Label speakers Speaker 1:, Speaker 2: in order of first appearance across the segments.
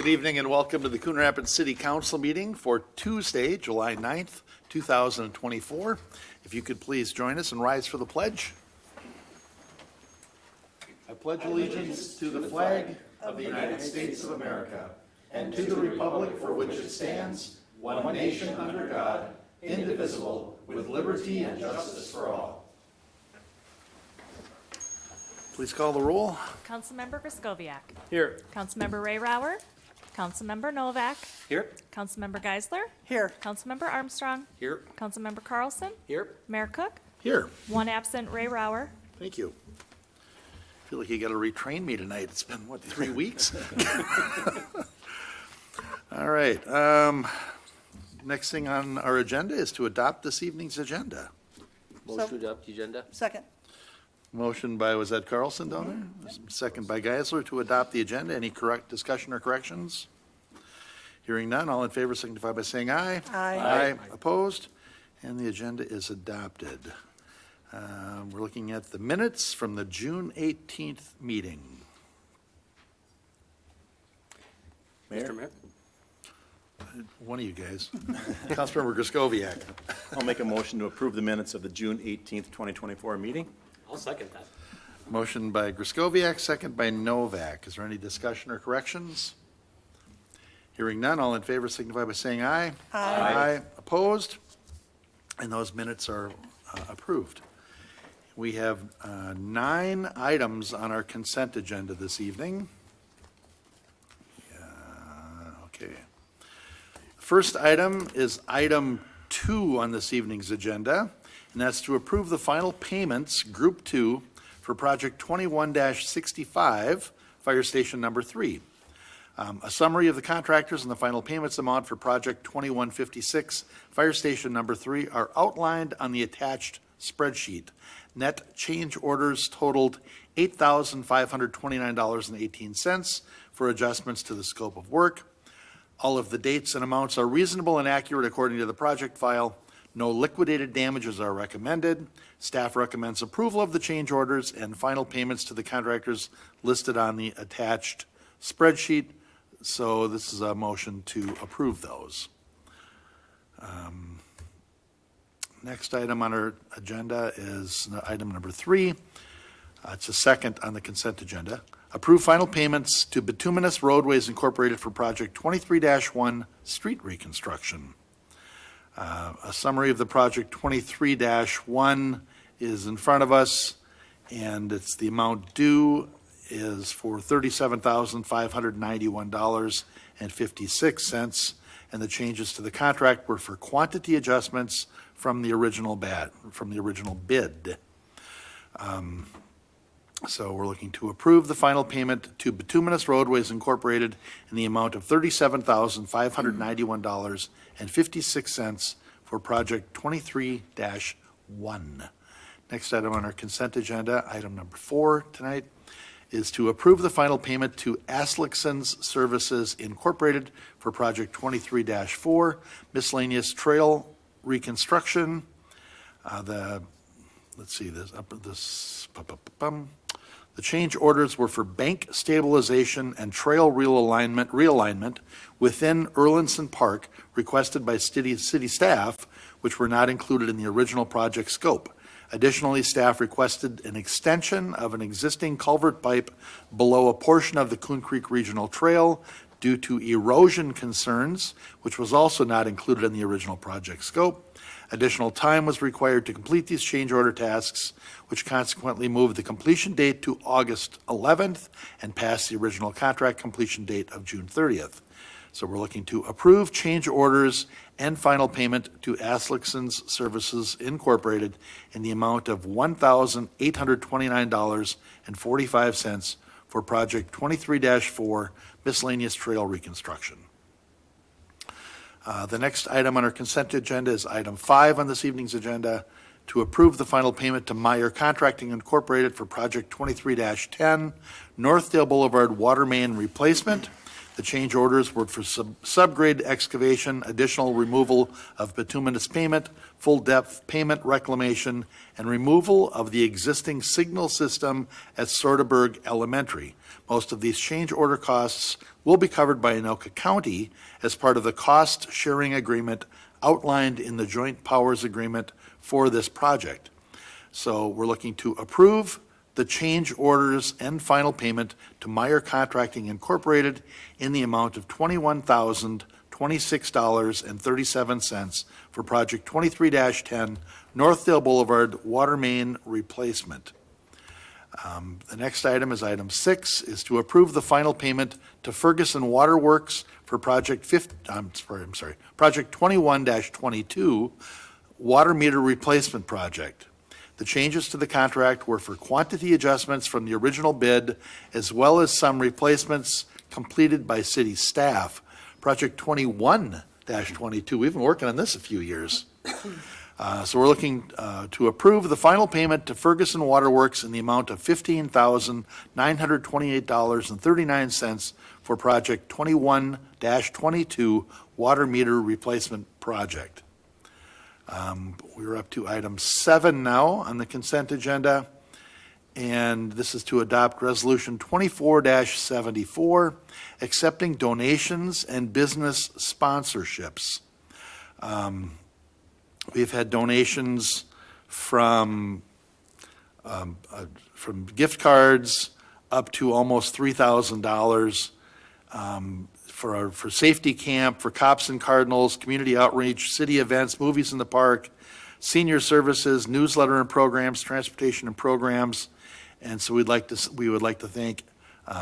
Speaker 1: Good evening and welcome to the Coon Rapids City Council meeting for Tuesday, July 9th, 2024. If you could please join us and rise for the pledge. I pledge allegiance to the flag of the United States of America and to the republic for which it stands, one nation under God, indivisible, with liberty and justice for all. Please call the roll.
Speaker 2: Councilmember Griskoviak.
Speaker 3: Here.
Speaker 2: Councilmember Ray Rauer. Councilmember Novak.
Speaker 3: Here.
Speaker 2: Councilmember Geisler.
Speaker 3: Here.
Speaker 2: Councilmember Armstrong.
Speaker 3: Here.
Speaker 2: Councilmember Carlson.
Speaker 3: Here.
Speaker 2: Mayor Cook.
Speaker 1: Here.
Speaker 2: One absent, Ray Rauer.
Speaker 1: Thank you. I feel like you got to retrain me tonight. It's been, 3 weeks? All right. Next thing on our agenda is to adopt this evening's agenda.
Speaker 3: Motion to adopt the agenda.
Speaker 4: Second.
Speaker 1: Motion by, was that Carlson down there? Second by Geisler to adopt the agenda. Any correct discussion or corrections? Hearing none, all in favor signify by saying aye.
Speaker 4: Aye.
Speaker 1: Opposed? And the agenda is adopted. We're looking at the minutes from the June 18th meeting.
Speaker 3: Mr. Mayor.
Speaker 1: One of you guys. Councilmember Griskoviak.
Speaker 5: I'll make a motion to approve the minutes of the June 18th, 2024 meeting.
Speaker 3: I'll second that.
Speaker 1: Motion by Griskoviak, second by Novak. Is there any discussion or corrections? Hearing none, all in favor signify by saying aye. Aye. Opposed? And those minutes are approved. We have 9 items on our consent agenda this evening. Okay. First item is item 2 on this evening's agenda, and that's to approve the final payments, Group 2, for Project 21-65, Fire Station Number 3. A summary of the contractors and the final payments amount for Project 2156, Fire Station Number 3 are outlined on the attached spreadsheet. Net change orders totaled $8,529.18 for adjustments to the scope of work. All of the dates and amounts are reasonable and accurate according to the project file. No liquidated damages are recommended. Staff recommends approval of the change orders and final payments to the contractors listed on the attached spreadsheet. So this is a motion to approve those. Next item on our agenda is item number 3. It's a second on the consent agenda. Approve final payments to Bituminous Roadways Incorporated for Project 23-1 Street Reconstruction. A summary of the Project 23-1 is in front of us, and it's the amount due is for $37,591.56, and the changes to the contract were for quantity adjustments from the original bid. So we're looking to approve the final payment to Bituminous Roadways Incorporated in the amount of $37,591.56 for Project 23-1. Next item on our consent agenda, item number 4 tonight, is to approve the final payment to Aslickson's Services Incorporated for Project 23-4, miscellaneous trail reconstruction. The change orders were for bank stabilization and trail realignment within Erlinson Park requested by city staff, which were not included in the original project scope. Additionally, staff requested an extension of an existing culvert pipe below a portion of the Coon Creek Regional Trail due to erosion concerns, which was also not included in the original project scope. Additional time was required to complete these change order tasks, which consequently moved the completion date to August 11th and passed the original contract completion date of June 30th. So we're looking to approve change orders and final payment to Aslickson's Services Incorporated in the amount of $1,829.45 for Project 23-4 miscellaneous trail reconstruction. The next item on our consent agenda is item 5 on this evening's agenda, to approve the final payment to Meyer Contracting Incorporated for Project 23-10 Northdale Boulevard Water Main Replacement. The change orders were for subgrade excavation, additional removal of bituminous pavement, full depth pavement reclamation, and removal of the existing signal system at Soderberg Elementary. Most of these change order costs will be covered by Anoka County as part of the cost-sharing agreement outlined in the Joint Powers Agreement for this project. So we're looking to approve the change orders and final payment to Meyer Contracting Incorporated in the amount of $21,026.37 for Project 23-10 Northdale Boulevard Water Main Replacement. The next item is item 6, is to approve the final payment to Ferguson Waterworks for Project 21-22 Water Meter Replacement Project. The changes to the contract were for quantity adjustments from the original bid, as well as some replacements completed by city staff. Project 21-22, we've been working on this a few years. So we're looking to approve the final payment to Ferguson Waterworks in the amount of $15,928.39 for Project 21-22 Water Meter Replacement Project. We're up to item 7 now on the consent agenda, and this is to adopt Resolution 24-74, accepting donations and business sponsorships. We've had donations from gift cards up to almost $3,000 for safety camp, for Cops and Cardinals, community outreach, city events, movies in the park, senior services, newsletter and programs, transportation and programs. And so we would like to thank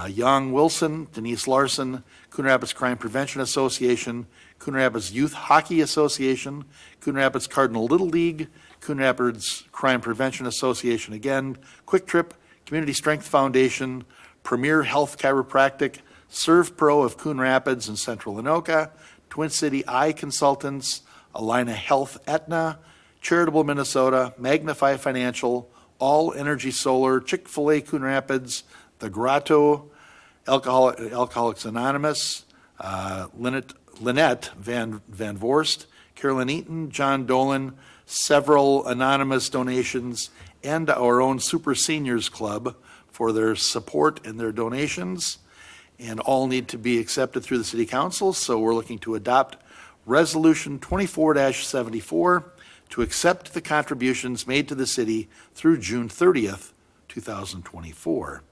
Speaker 1: Young Wilson, Denise Larson, Coon Rapids Crime Prevention Association, Coon Rapids Youth Hockey Association, Coon Rapids Cardinal Little League, Coon Rapids Crime Prevention Association again, Quick Trip, Community Strength Foundation, Premier Health Chiropractic, Serve Pro of Coon Rapids and Central Anoka, Twin City Eye Consultants, Alina Health Aetna, Charitable Minnesota, Magnify Financial, All Energy Solar, Chick-fil-A Coon Rapids, The Grotto, Alcoholics Anonymous, Lynette Van Vorst, Carolyn Eaton, John Dolan, several anonymous donations, and our own Super Seniors Club for their support and their donations. And all need to be accepted through the City Council, so we're looking to adopt Resolution 24-74 to accept the contributions made to the city through June 30th, 2024.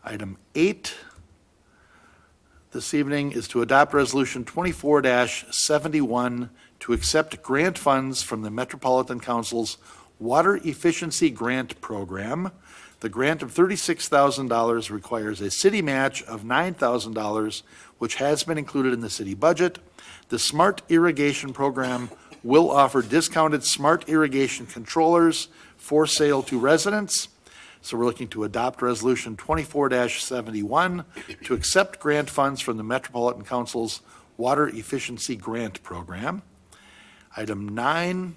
Speaker 1: Item 8 this evening is to adopt Resolution 24-71 to accept grant funds from the Metropolitan Council's Water Efficiency Grant Program. The grant of $36,000 requires a city match of $9,000, which has been included in the city budget. The Smart Irrigation Program will offer discounted smart irrigation controllers for sale to residents. So we're looking to adopt Resolution 24-71 to accept grant funds from the Metropolitan Council's Water Efficiency Grant Program. Item 9,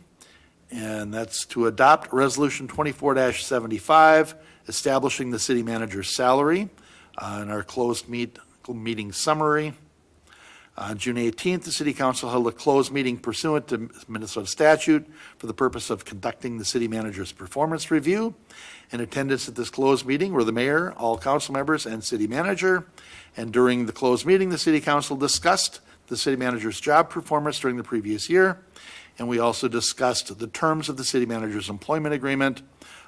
Speaker 1: and that's to adopt Resolution 24-75, establishing the city manager's salary. In our closed meeting summary, on June 18th, the City Council held a closed meeting pursuant to Minnesota statute for the purpose of conducting the city manager's performance review. In attendance at this closed meeting were the mayor, all council members, and city manager. And during the closed meeting, the City Council discussed the city manager's job performance during the previous year. And we also discussed the terms of the city manager's employment agreement.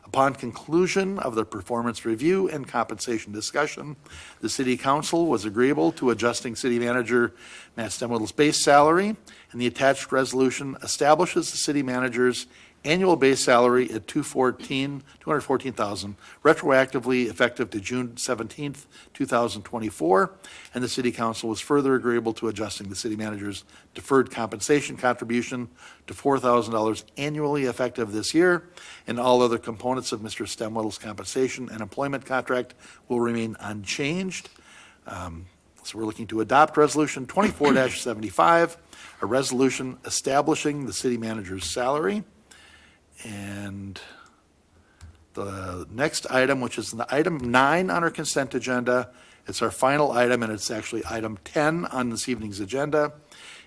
Speaker 1: Upon conclusion of the performance review and compensation discussion, the City Council was agreeable to adjusting City Manager Matt Stemweddel's base salary, and the attached resolution establishes the City Manager's annual base salary at $214,000, retroactively effective to June 17th, 2024. And the City Council was further agreeable to adjusting the City Manager's deferred compensation contribution to $4,000 annually effective this year. And all other components of Mr. Stemweddel's compensation and employment contract will remain unchanged. So we're looking to adopt Resolution 24-75, a resolution establishing the City Manager's salary. And the next item, which is item 9 on our consent agenda, it's our final item, and it's actually item 10 on this evening's agenda,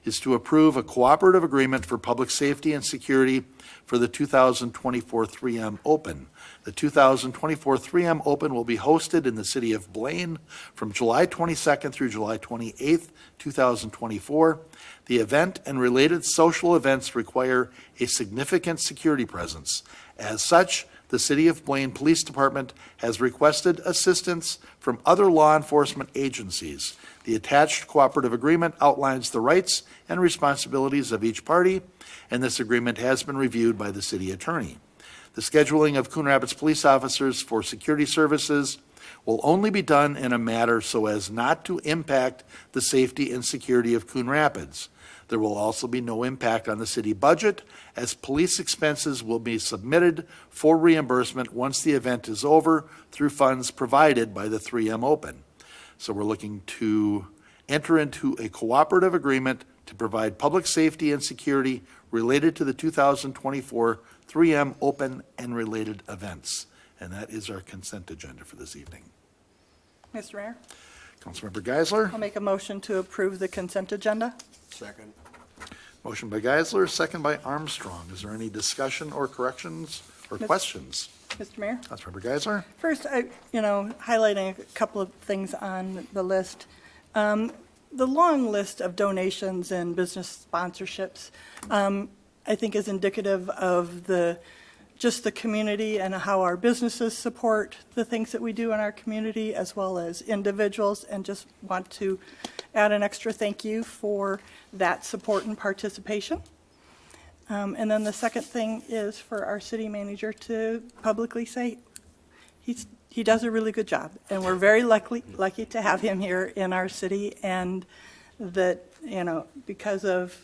Speaker 1: is to approve a cooperative agreement for public safety and security for the 2024 3M Open. The 2024 3M Open will be hosted in the city of Blaine from July 22nd through July 28th, 2024. The event and related social events require a significant security presence. As such, the City of Blaine Police Department has requested assistance from other law enforcement agencies. The attached cooperative agreement outlines the rights and responsibilities of each party, and this agreement has been reviewed by the city attorney. The scheduling of Coon Rapids police officers for security services will only be done in a manner so as not to impact the safety and security of Coon Rapids. There will also be no impact on the city budget, as police expenses will be submitted for reimbursement once the event is over through funds provided by the 3M Open. So we're looking to enter into a cooperative agreement to provide public safety and security related to the 2024 3M Open and related events. And that is our consent agenda for this evening.
Speaker 4: Mr. Mayor,
Speaker 1: Councilmember Geisler.
Speaker 4: I'll make a motion to approve the consent agenda.
Speaker 6: Second.
Speaker 1: Motion by Geisler, second by Armstrong. Is there any discussion or corrections or questions?
Speaker 4: Mr. Mayor,
Speaker 1: Councilmember Geisler.
Speaker 4: first, highlighting a couple of things on the list. The long list of donations and business sponsorships, I think is indicative of just the community and how our businesses support the things that we do in our community as well as individuals, and just want to add an extra thank you for that support and participation. And then the second thing is for our city manager to publicly say he does a really good job, and we're very lucky to have him here in our city, and that, because of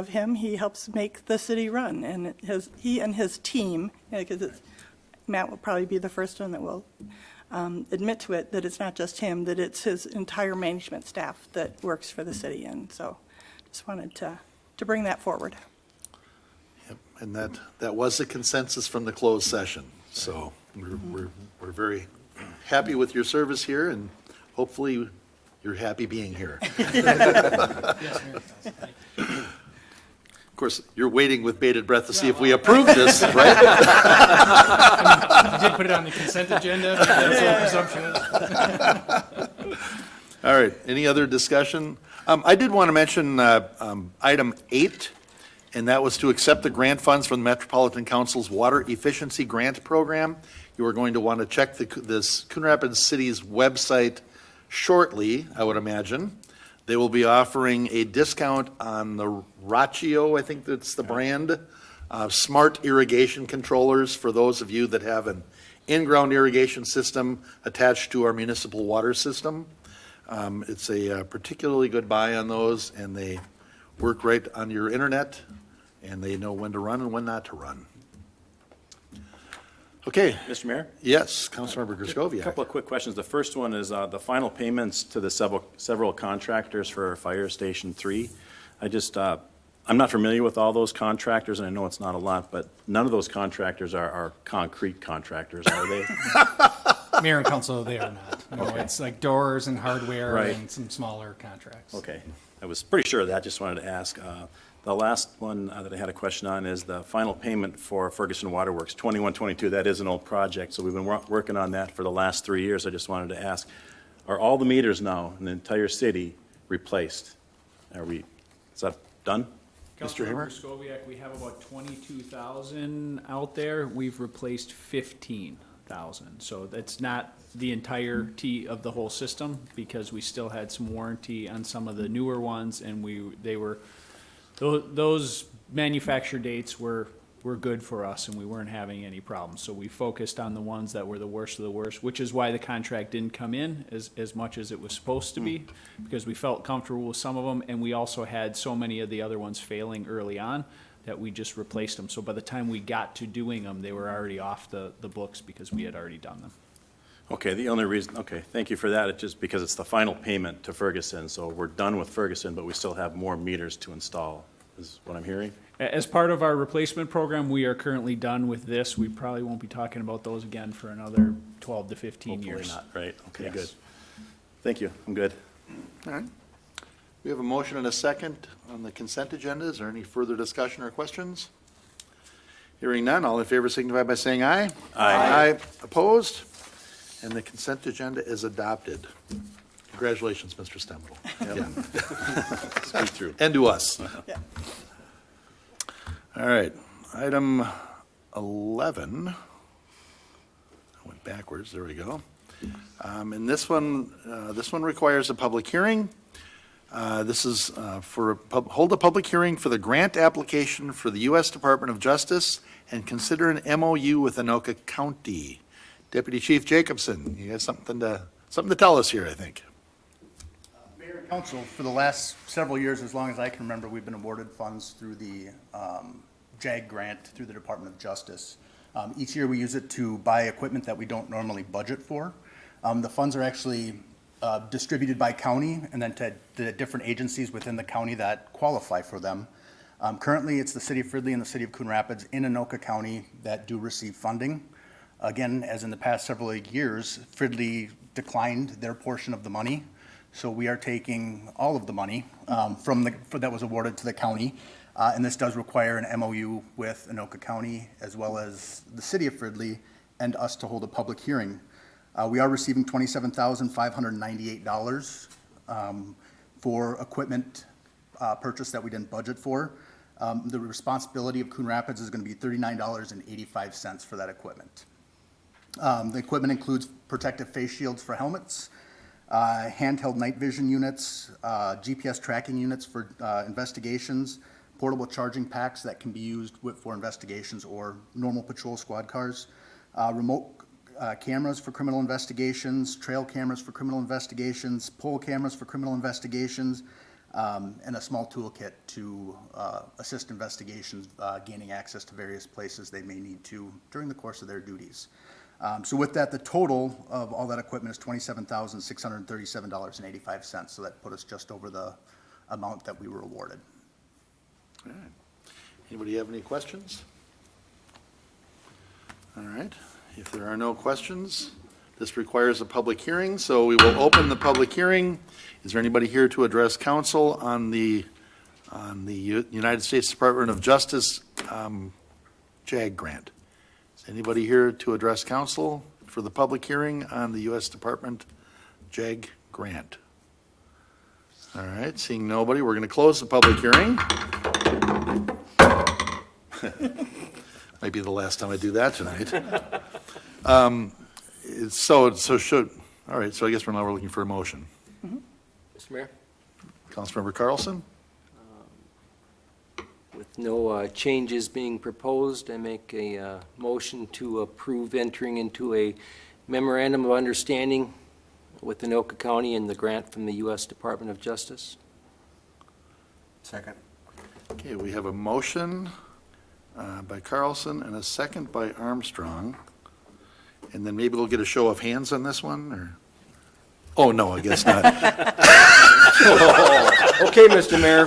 Speaker 4: him, he helps make the city run, and he and his team, because Matt will probably be the first one that will admit to it, that it's not just him, that it's his entire management staff that works for the city, and so just wanted to bring that forward.
Speaker 1: Yep, and that was the consensus from the closed session. So we're very happy with your service here, and hopefully you're happy being here. Of course, you're waiting with bated breath to see if we approve this, right?
Speaker 7: I did put it on the consent agenda, but that's what presumption is.
Speaker 1: All right, any other discussion? I did want to mention item 8, and that was to accept the grant funds from the Metropolitan Council's Water Efficiency Grant Program. You are going to want to check this Coon Rapids City's website shortly, I would imagine. They will be offering a discount on the Rachio, I think that's the brand, smart irrigation controllers for those of you that have an in-ground irrigation system attached to our municipal water system. It's a particularly good buy on those, and they work right on your internet, and they know when to run and when not to run. Okay,
Speaker 5: Mr. Mayor?
Speaker 1: yes, Councilmember
Speaker 5: A
Speaker 1: Griscoviac.
Speaker 5: couple of quick questions. The first one is the final payments to the several contractors for Fire Station 3. I'm not familiar with all those contractors, and I know it's not a lot, but none of those contractors are concrete contractors, are they?
Speaker 7: Mayor and council, they are not. No, it's like doors and hardware
Speaker 5: Right.
Speaker 7: and some smaller contracts.
Speaker 5: Okay, I was pretty sure of that, just wanted to ask. The last one that I had a question on is the final payment for Ferguson Waterworks, 2122. That is an old project, so we've been working on that for the last 3 years. I just wanted to ask, are all the meters now in the entire city replaced? Is that done?
Speaker 1: Mr. Hamer?
Speaker 7: Councilmember Skoviak, we have about 22,000 out there. We've replaced 15,000. So that's not the entirety of the whole system, because we still had some warranty on some of the newer ones, and those manufacture dates were good for us, and we weren't having any problems. So we focused on the ones that were the worst of the worst, which is why the contract didn't come in as much as it was supposed to be, because we felt comfortable with some of them, and we also had so many of the other ones failing early on that we just replaced them. So by the time we got to doing them, they were already off the books because we had already done them.
Speaker 5: Okay, the only reason, okay, thank you for that. It's just because it's the final payment to Ferguson, so we're done with Ferguson, but we still have more meters to install, is what I'm hearing?
Speaker 7: As part of our replacement program, we are currently done with this. We probably won't be talking about those again for another 12 to 15
Speaker 5: Hopefully
Speaker 7: years.
Speaker 5: not, right? Okay,
Speaker 7: Yes.
Speaker 5: good. Thank you, I'm good.
Speaker 1: All right. We have a motion and a second on the consent agenda. Is there any further discussion or questions? Hearing none, all in favor signify by saying aye. Aye. Opposed? And the consent agenda is adopted. Congratulations, Mr. Stemmel.
Speaker 5: Speak through.
Speaker 1: And to us.
Speaker 4: Yeah.
Speaker 1: All right, item 11. I went backwards, there we go. And this one requires a public hearing. This is hold a public hearing for the grant application for the U.S. Department of Justice and consider an MOU with Anoka County. Deputy Chief Jacobson, you got something to tell us here, I think.
Speaker 6: Mayor and Council, for the last several years, as long as I can remember, we've been awarded funds through the JAG grant through the Department of Justice. Each year we use it to buy equipment that we don't normally budget for. The funds are actually distributed by county and then to the different agencies within the county that qualify for them. Currently, it's the city of Fridley and the city of Coon Rapids in Anoka County that do receive funding. Again, as in the past several years, Fridley declined their portion of the money. So we are taking all of the money that was awarded to the county. And this does require an MOU with Anoka County as well as the city of Fridley and us to hold a public hearing. We are receiving $27,598 for equipment purchase that we didn't budget for. The responsibility of Coon Rapids is going to be $39.85 for that equipment. The equipment includes protective face shields for helmets, handheld night vision units, GPS tracking units for investigations, portable charging packs that can be used for investigations or normal patrol squad cars, remote cameras for criminal investigations, trail cameras for criminal investigations, pole cameras for criminal investigations, and a small toolkit to assist investigations gaining access to various places they may need to during the course of their duties. So with that, the total of all that equipment is $27,637.85. So that put us just over the amount that we were awarded.
Speaker 1: All right. Anybody have any questions? All right. If there are no questions, this requires a public hearing, so we will open the public hearing. Is there anybody here to address council on the United States Department of Justice JAG grant? Is anybody here to address council for the public hearing on the U.S. Department JAG grant? All right, seeing nobody, we're going to close the public hearing. Might be the last time I do that tonight. All right, so I guess we're looking for a motion.
Speaker 3: Mr. Mayor,
Speaker 1: Councilmember Carlson?
Speaker 3: with no changes being proposed, I make a motion to approve entering into a memorandum of understanding with Anoka County and the grant from the U.S. Department of Justice.
Speaker 6: Second.
Speaker 1: Okay, we have a motion by Carlson and a second by Armstrong. And then maybe we'll get a show of hands on this one, or? Oh, no, I guess not.
Speaker 3: Okay, Mr. Mayor.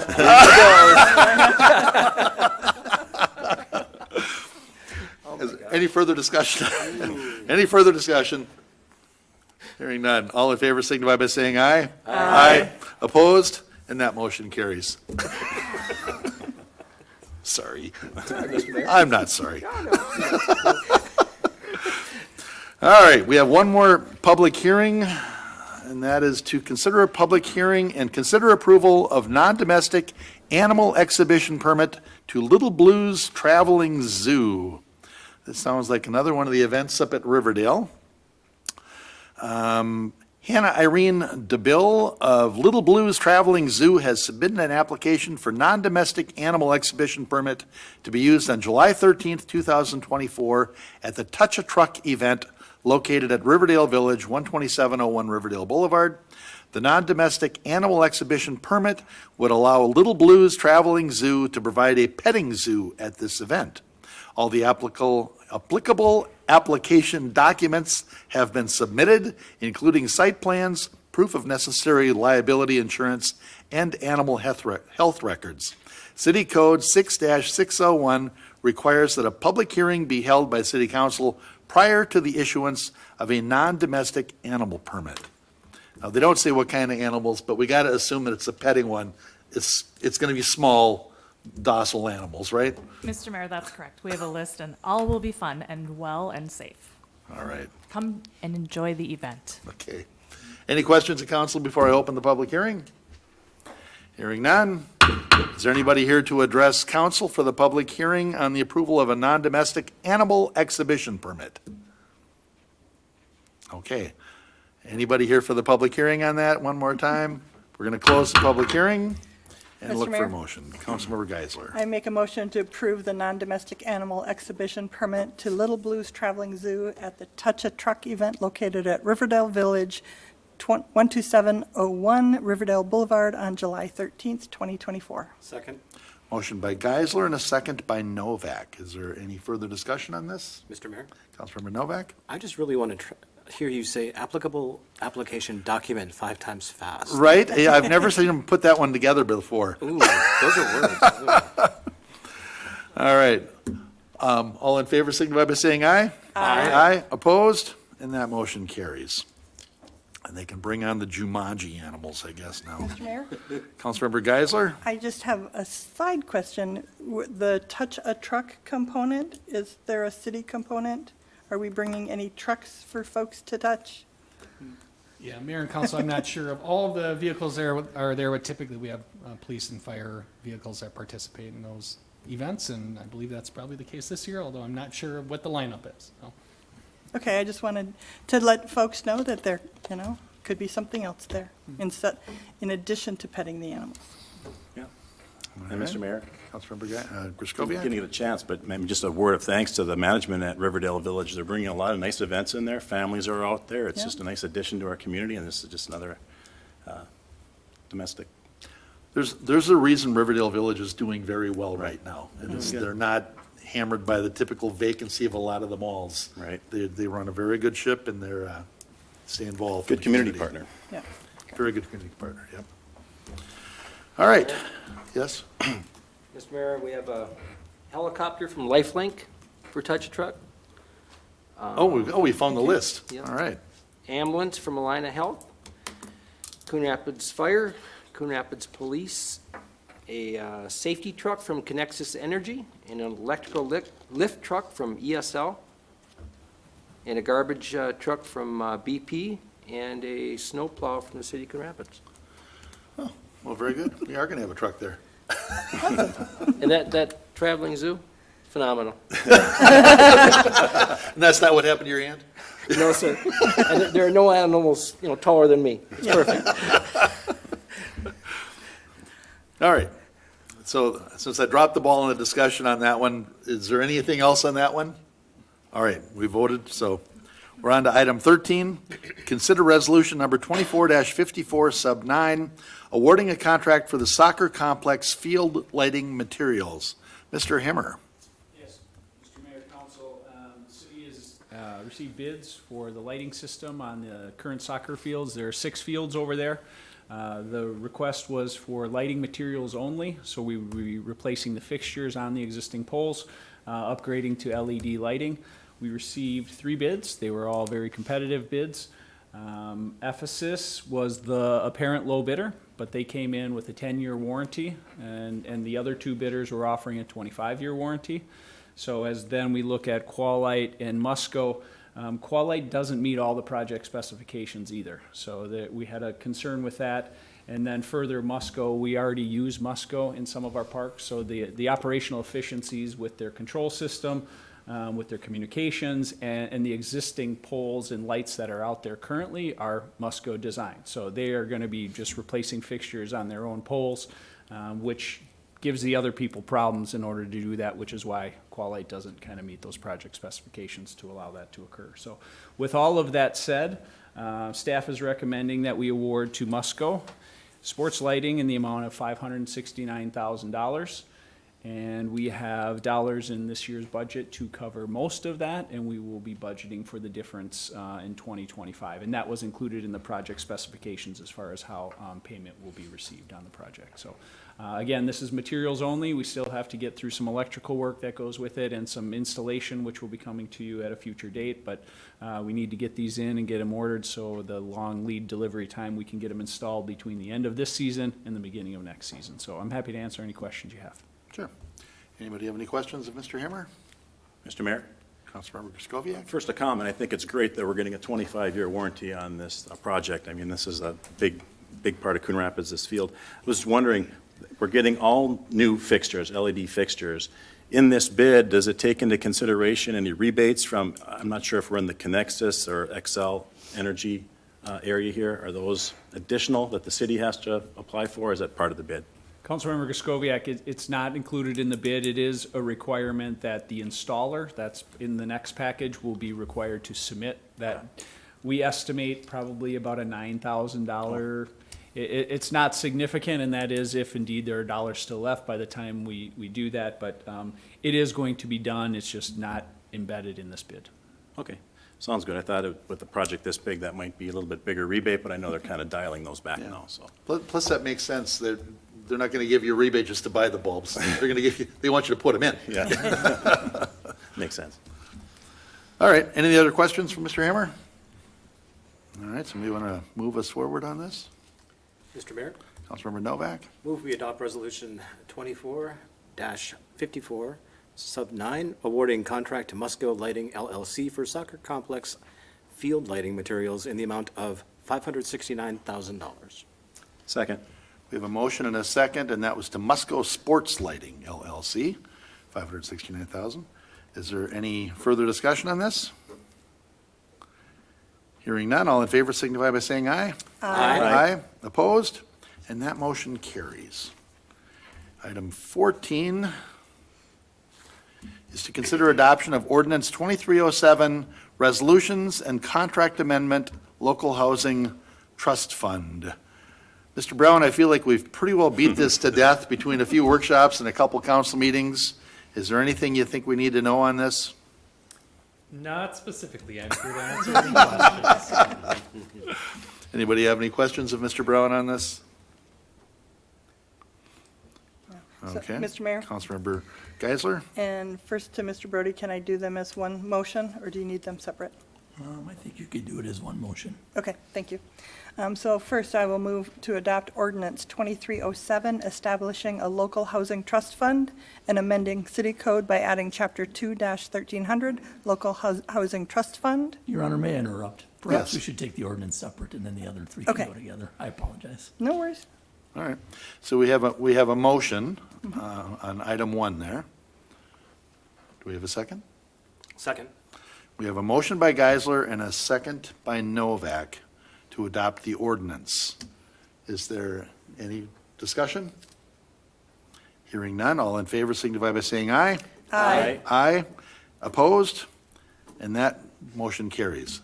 Speaker 1: Any further discussion? Any further discussion? Hearing none. All in favor signify by saying aye. Aye. Opposed? And that motion carries. Sorry. I'm not sorry. All right, we have one more public hearing, and that is to consider a public hearing and consider approval of non-domestic animal exhibition permit to Little Blues Traveling Zoo. This sounds like another one of the events up at Riverdale. Hannah Irene DeBill of Little Blues Traveling Zoo has submitted an application for non-domestic animal exhibition permit to be used on July 13th, 2024 at the Touch a Truck event located at Riverdale Village, 12701 Riverdale Boulevard. The non-domestic animal exhibition permit would allow Little Blues Traveling Zoo to provide a petting zoo at this event. All the applicable application documents have been submitted, including site plans, proof of necessary liability insurance, and animal health records. City Code 6-601 requires that a public hearing be held by City Council prior to the issuance of a non-domestic animal permit. They don't say what kind of animals, but we got to assume that it's a petting one. It's going to be small, docile animals, right?
Speaker 2: Mr. Mayor, that's correct. We have a list, and all will be fun and well and safe.
Speaker 1: All right,
Speaker 2: Come and enjoy the event.
Speaker 1: okay. Any questions of council before I open the public hearing? Hearing none. Is there anybody here to address council for the public hearing on the approval of a non-domestic animal exhibition permit? Okay. Anybody here for the public hearing on that? One more time. We're going to close the public hearing and
Speaker 4: Mr.
Speaker 1: look for
Speaker 4: Mayor?
Speaker 1: a motion. Councilmember Geisler.
Speaker 4: I make a motion to approve the non-domestic animal exhibition permit to Little Blues Traveling Zoo at the Touch a Truck event located at Riverdale Village, 12701 Riverdale Boulevard on July 13th, 2024.
Speaker 8: Second.
Speaker 1: Motion by Geisler and a second by Novak. Is there any further discussion on this?
Speaker 8: Mr. Mayor,
Speaker 1: Councilmember Novak?
Speaker 8: I just really want to hear you say applicable application document 5 times fast.
Speaker 1: Right? Yeah, I've never seen him put that one together before.
Speaker 8: Ooh, those are words.
Speaker 1: All right. All in favor signify by saying aye. Aye. Opposed? And that motion carries. And they can bring on the Jumanji animals, I guess, now.
Speaker 4: Mr. Mayor?
Speaker 1: Councilmember Geisler?
Speaker 4: I just have a side question. The Touch a Truck component, is there a city component? Are we bringing any trucks for folks to touch?
Speaker 9: Yeah, Mayor and Council, I'm not sure of all of the vehicles there are there, but typically we have police and fire vehicles that participate in those events, and I believe that's probably the case this year, although I'm not sure of what the lineup is. So.
Speaker 4: Okay, I just wanted to let folks know that there, could be something else there in addition to petting the animals.
Speaker 5: Yeah. And Mr. Mayor,
Speaker 1: Councilmember Griscoviac?
Speaker 5: didn't get a chance, but maybe just a word of thanks to the management at Riverdale Village. They're bringing a lot of nice events in there. Families are out there. It's
Speaker 4: Yeah.
Speaker 5: just a nice addition to our community, and this is just another domestic.
Speaker 1: There's a reason Riverdale Village is doing very well right now. And
Speaker 5: Yeah.
Speaker 1: they're not hammered by the typical vacancy of a lot of the malls.
Speaker 5: Right.
Speaker 1: They run a very good ship and they're, stay involved. in
Speaker 5: Good
Speaker 1: the
Speaker 5: community partner.
Speaker 4: Yeah.
Speaker 1: Very good community partner, yep. All right, yes?
Speaker 3: Mr. Mayor, we have a helicopter from Lifelink for Touch a Truck.
Speaker 1: We found the list.
Speaker 3: Yep.
Speaker 1: All right.
Speaker 3: Ambulance from Alina Health, Coon Rapids Fire, Coon Rapids Police, a safety truck from Connexus Energy, and an electrical lift truck from ESL, and a garbage truck from BP, and a snowplow from the city of Coon Rapids.
Speaker 1: Well, very good. We are going to have a truck there.
Speaker 3: And that traveling zoo, phenomenal.
Speaker 1: And that's not what happened to your aunt?
Speaker 3: No, sir. And there are no animals, taller than me. It's perfect.
Speaker 1: All right. So since I dropped the ball in the discussion on that one, is there anything else on that one? All right, we voted, so we're on to item 13. Consider resolution number 24-54 sub 9, awarding a contract for the soccer complex field lighting materials. Mr. Himmer.
Speaker 7: Yes, Mr. Mayor, Council, the city has received bids for the lighting system on the current soccer fields. There are 6 fields over there. The request was for lighting materials only, so we will be replacing the fixtures on the existing poles, upgrading to LED lighting. We received 3 bids. They were all very competitive bids. Ephesus was the apparent low bidder, but they came in with a 10-year warranty, and the other 2 bidders were offering a 25-year warranty. So as then we look at Qualite and Musco, Qualite doesn't meet all the project specifications either. So that we had a concern with that. And then further, Musco, we already use Musco in some of our parks, so the operational efficiencies with their control system, with their communications, and the existing poles and lights that are out there currently are Musco designed. So they are going to be just replacing fixtures on their own poles, which gives the other people problems in order to do that, which is why Qualite doesn't kind of meet those project specifications to allow that to occur. So with all of that said, staff is recommending that we award to Musco sports lighting in the amount of $569,000, And we have dollars in this year's budget to cover most of that, and we will be budgeting for the difference in 2025. And that was included in the project specifications as far as how payment will be received on the project. So again, this is materials only. We still have to get through some electrical work that goes with it and some installation, which will be coming to you at a future date. But we need to get these in and get them ordered, so the long lead delivery time, we can get them installed between the end of this season and the beginning of next season. So I'm happy to answer any questions you have.
Speaker 1: Sure. Anybody have any questions of Mr. Hammer?
Speaker 5: Mr. Mayor?
Speaker 1: Councilmember Kraskowiak?
Speaker 5: First, a comment. I think it's great that we're getting a 25-year warranty on this project. I mean, this is a big part of Coon Rapids, this field. I was wondering, we're getting all new fixtures, LED fixtures. In this bid, does it take into consideration any rebates from, I'm not sure if we're in the Connexus or Xcel Energy area here. Are those additional that the city has to apply for, or is that part of the bid?
Speaker 7: Councilmember Kraskowiak, it's not included in the bid. It is a requirement that the installer, that's in the next package, will be required to submit that. We estimate probably about a $9,000. It's not significant, and that is if indeed there are dollars still left by the time we do that. But it is going to be done. It's just not embedded in this bid.
Speaker 5: Okay, sounds good. I thought with a project this big, that might be a little bit bigger rebate, but I know they're kind of dialing those back now, so.
Speaker 1: Plus, that makes sense. They're not going to give you a rebate just to buy the bulbs. They're going to give you, they want you to put them in.
Speaker 5: Yeah. Makes sense.
Speaker 1: All right, any other questions for Mr. Hammer? All right, somebody want to move us forward on this?
Speaker 8: Mr. Mayor,
Speaker 1: Councilmember Novak?
Speaker 8: move we adopt Resolution 24-54, Sub 9, awarding contract to Musco Lighting LLC for soccer complex field lighting materials in the amount of $569,000.
Speaker 5: Second.
Speaker 1: We have a motion and a second, and that was to Musco Sports Lighting LLC, $569,000. Is there any further discussion on this? Hearing none, all in favor signify by saying aye. Aye. Opposed? And that motion carries. Item 14 is to consider adoption of ordinance 2307, resolutions and contract amendment, local housing trust fund. Mr. Brown, I feel like we've pretty well beat this to death between a few workshops and a couple council meetings. Is there anything you think we need to know on this?
Speaker 10: Not specifically. I'm here to answer any questions.
Speaker 1: Anybody have any questions of Mr. Brown on this?
Speaker 4: So,
Speaker 1: Okay.
Speaker 4: Mr. Mayor?
Speaker 1: Councilmember Geisler?
Speaker 4: And first to Mr. Brody, can I do them as one motion, or do you need them separate?
Speaker 11: I think you could do it as one motion.
Speaker 4: Okay, thank you. So first, I will move to adopt ordinance 2307, establishing a local housing trust fund and amending city code by adding chapter 2-1300, local housing trust fund.
Speaker 11: Your Honor, may I interrupt? Perhaps
Speaker 1: Yes.
Speaker 11: we should take the ordinance separate and then the other three can
Speaker 4: Okay.
Speaker 11: go together. I apologize.
Speaker 4: No worries.
Speaker 1: All right. So we have a motion on item 1 there. Do we have a second?
Speaker 8: Second.
Speaker 1: We have a motion by Geisler and a second by Novak to adopt the ordinance. Is there any discussion? Hearing none, all in favor signify by saying aye.
Speaker 4: Aye.
Speaker 1: Aye. Opposed? And that motion carries.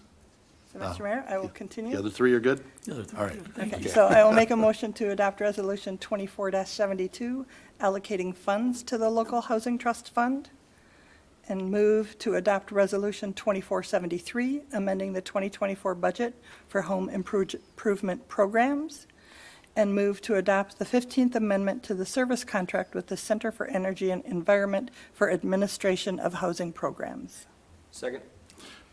Speaker 4: So, Mr. Mayor, I will continue.
Speaker 1: The other three are good?
Speaker 11: The other three.
Speaker 1: All right.
Speaker 11: Thank
Speaker 4: Okay,
Speaker 11: you.
Speaker 4: so I will make a motion to adopt Resolution 24-72, allocating funds to the local housing trust fund, and move to adopt Resolution 2473, amending the 2024 budget for home improvement programs, and move to adopt the 15th Amendment to the service contract with the Center for Energy and Environment for administration of housing programs.
Speaker 3: Second.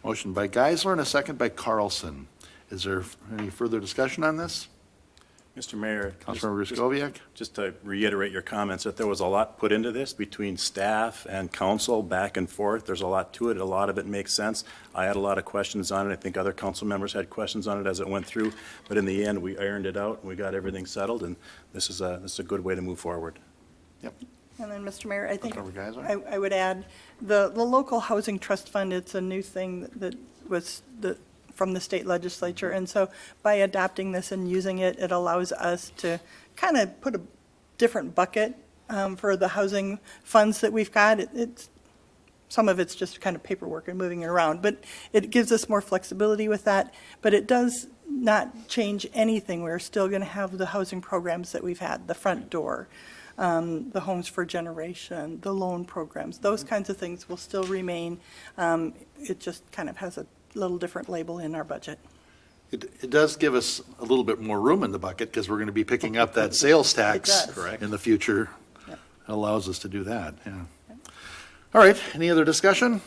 Speaker 1: Motion by Geisler and a second by Carlson. Is there any further discussion on this?
Speaker 5: Mr. Mayor.
Speaker 1: Councilmember Kraskowiak?
Speaker 5: Just to reiterate your comments, that there was a lot put into this between staff and council, back and forth. There's a lot to it. A lot of it makes sense. I had a lot of questions on it. I think other council members had questions on it as it went through. But in the end, we ironed it out, and we got everything settled, and this is a good way to move forward.
Speaker 1: Yep.
Speaker 4: And then, Mr. Mayor, I think
Speaker 1: Councilmember Geisler?
Speaker 4: I would add, the local housing trust fund, it's a new thing that was from the state legislature. And so by adopting this and using it, it allows us to kind of put a different bucket for the housing funds that we've got. Some of it's just kind of paperwork and moving it around, but it gives us more flexibility with that. But it does not change anything. We're still going to have the housing programs that we've had, the front door, the Homes for Generation, the loan programs, those kinds of things will still remain. It just kind of has a little different label in our budget.
Speaker 1: It does give us a little bit more room in the bucket because we're going to be picking up that sales tax
Speaker 4: It does.
Speaker 1: in the future.
Speaker 4: Yep.
Speaker 1: It allows us to do that, yeah. All right, any other discussion?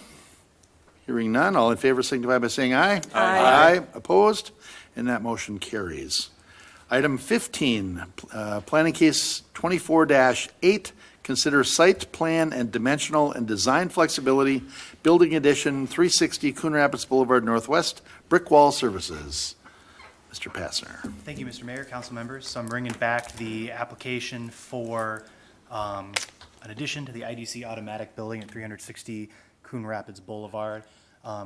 Speaker 1: Hearing none, all in favor signify by saying aye. Aye. Opposed? And that motion carries. Item 15, planning case 24-8, consider site plan and dimensional and design flexibility, building addition, 360 Coon Rapids Boulevard Northwest, brick wall services. Mr. Passner.
Speaker 12: Thank you, Mr. Mayor, council members. So I'm bringing back the application for an addition to the IDC automatic building at 360 Coon Rapids Boulevard.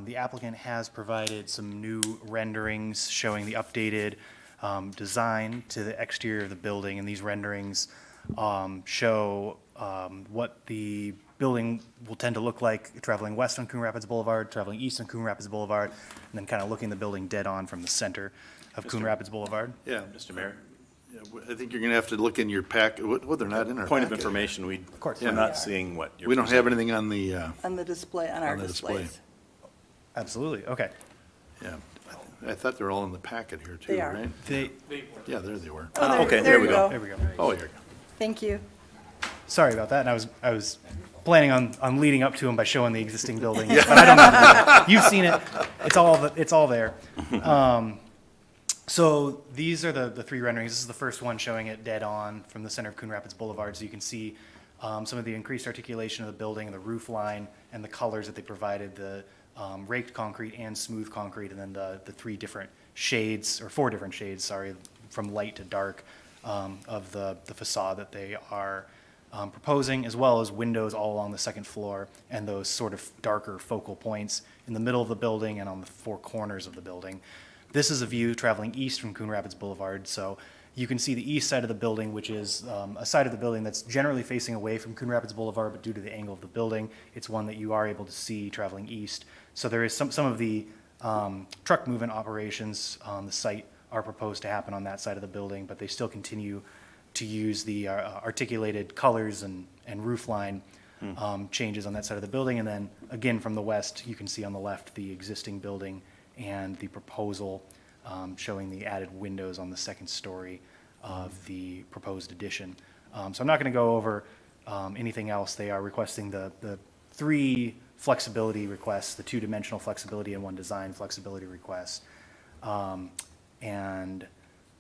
Speaker 12: The applicant has provided some new renderings showing the updated design to the exterior of the building, and these renderings show what the building will tend to look like traveling west on Coon Rapids Boulevard, traveling east on Coon Rapids Boulevard, and then kind of looking the building dead on from the center of Coon Rapids Boulevard.
Speaker 1: Yeah,
Speaker 5: Mr. Mayor,
Speaker 1: I think you're going to have to look in your pack, well, they're not in our
Speaker 5: point of
Speaker 1: packet.
Speaker 5: information,
Speaker 12: course.
Speaker 5: we're not seeing what you're
Speaker 1: We don't have
Speaker 5: presenting.
Speaker 1: anything on the,
Speaker 4: On the display, on our
Speaker 1: On the display.
Speaker 4: displays.
Speaker 12: Absolutely, okay.
Speaker 1: yeah, I thought they were all in the packet here too,
Speaker 4: They are.
Speaker 1: right? Yeah, there they were.
Speaker 4: Oh,
Speaker 5: okay,
Speaker 4: there
Speaker 5: we
Speaker 4: you
Speaker 5: go.
Speaker 12: There we go.
Speaker 1: Oh, here you go.
Speaker 4: Thank you.
Speaker 12: Sorry about that, and I was planning on leading up to them by showing the existing building, but I don't know. You've seen it, it's all there. So these are the three renderings. This is the first one showing it dead on from the center of Coon Rapids Boulevard, so you can see some of the increased articulation of the building and the roof line and the colors that they provided, the raked concrete and smooth concrete, and then the three different shades, or four different shades, sorry, from light to dark of the facade that they are proposing, as well as windows all along the second floor and those sort of darker focal points in the middle of the building and on the four corners of the building. This is a view traveling east from Coon Rapids Boulevard, so you can see the east side of the building, which is a side of the building that's generally facing away from Coon Rapids Boulevard, but due to the angle of the building, it's one that you are able to see traveling east. So there is some of the truck movement operations on the site are proposed to happen on that side of the building, but they still continue to use the articulated colors and roof line changes on that side of the building. And then again, from the west, you can see on the left the existing building and the proposal showing the added windows on the second story of the proposed addition. So I'm not going to go over anything else. They are requesting the three flexibility requests, the two-dimensional flexibility and one design flexibility request. And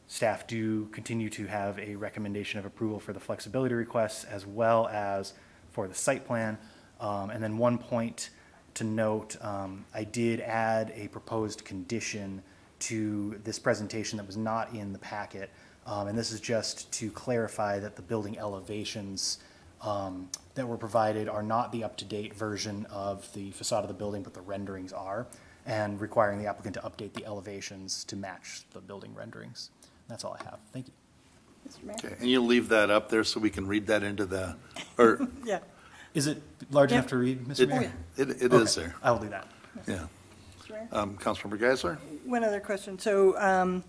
Speaker 12: staff do continue to have a recommendation of approval for the flexibility requests as well as for the site plan. And then one point to note, I did add a proposed condition to this presentation that was not in the packet. And this is just to clarify that the building elevations that were provided are not the up-to-date version of the facade of the building, but the renderings are, and requiring the applicant to update the elevations to match the building renderings. That's all I have. Thank you.
Speaker 4: Mr. Mayor?
Speaker 1: Okay, and you'll leave that up there so we can read that into the, or
Speaker 4: Yeah.
Speaker 12: Is it large
Speaker 4: Yeah.
Speaker 12: enough to read, Mr.
Speaker 1: it,
Speaker 12: Mayor?
Speaker 1: it is there,
Speaker 12: I will do that.
Speaker 1: yeah.
Speaker 4: Mr. Mayor?
Speaker 1: Councilmember Geisler?
Speaker 4: One other question. So,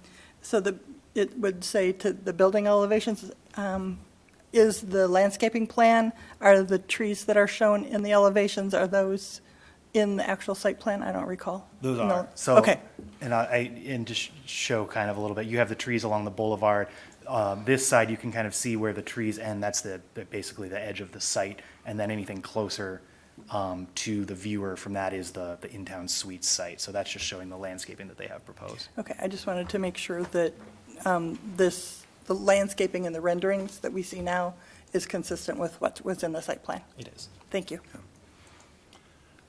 Speaker 4: it would say to the building elevations, is the landscaping plan, are the trees that are shown in the elevations, are those in the actual site plan? I don't recall.
Speaker 12: Those
Speaker 4: No.
Speaker 12: are. So,
Speaker 4: Okay.
Speaker 12: And to show kind of a little bit, you have the trees along the boulevard. This side, you can kind of see where the trees end. That's basically the edge of the site. And then anything closer to the viewer from that is the in-town suites site. So that's just showing the landscaping that they have proposed.
Speaker 4: Okay, I just wanted to make sure that the landscaping and the renderings that we see now is consistent with what was in the site plan.
Speaker 12: It is.
Speaker 4: Thank you.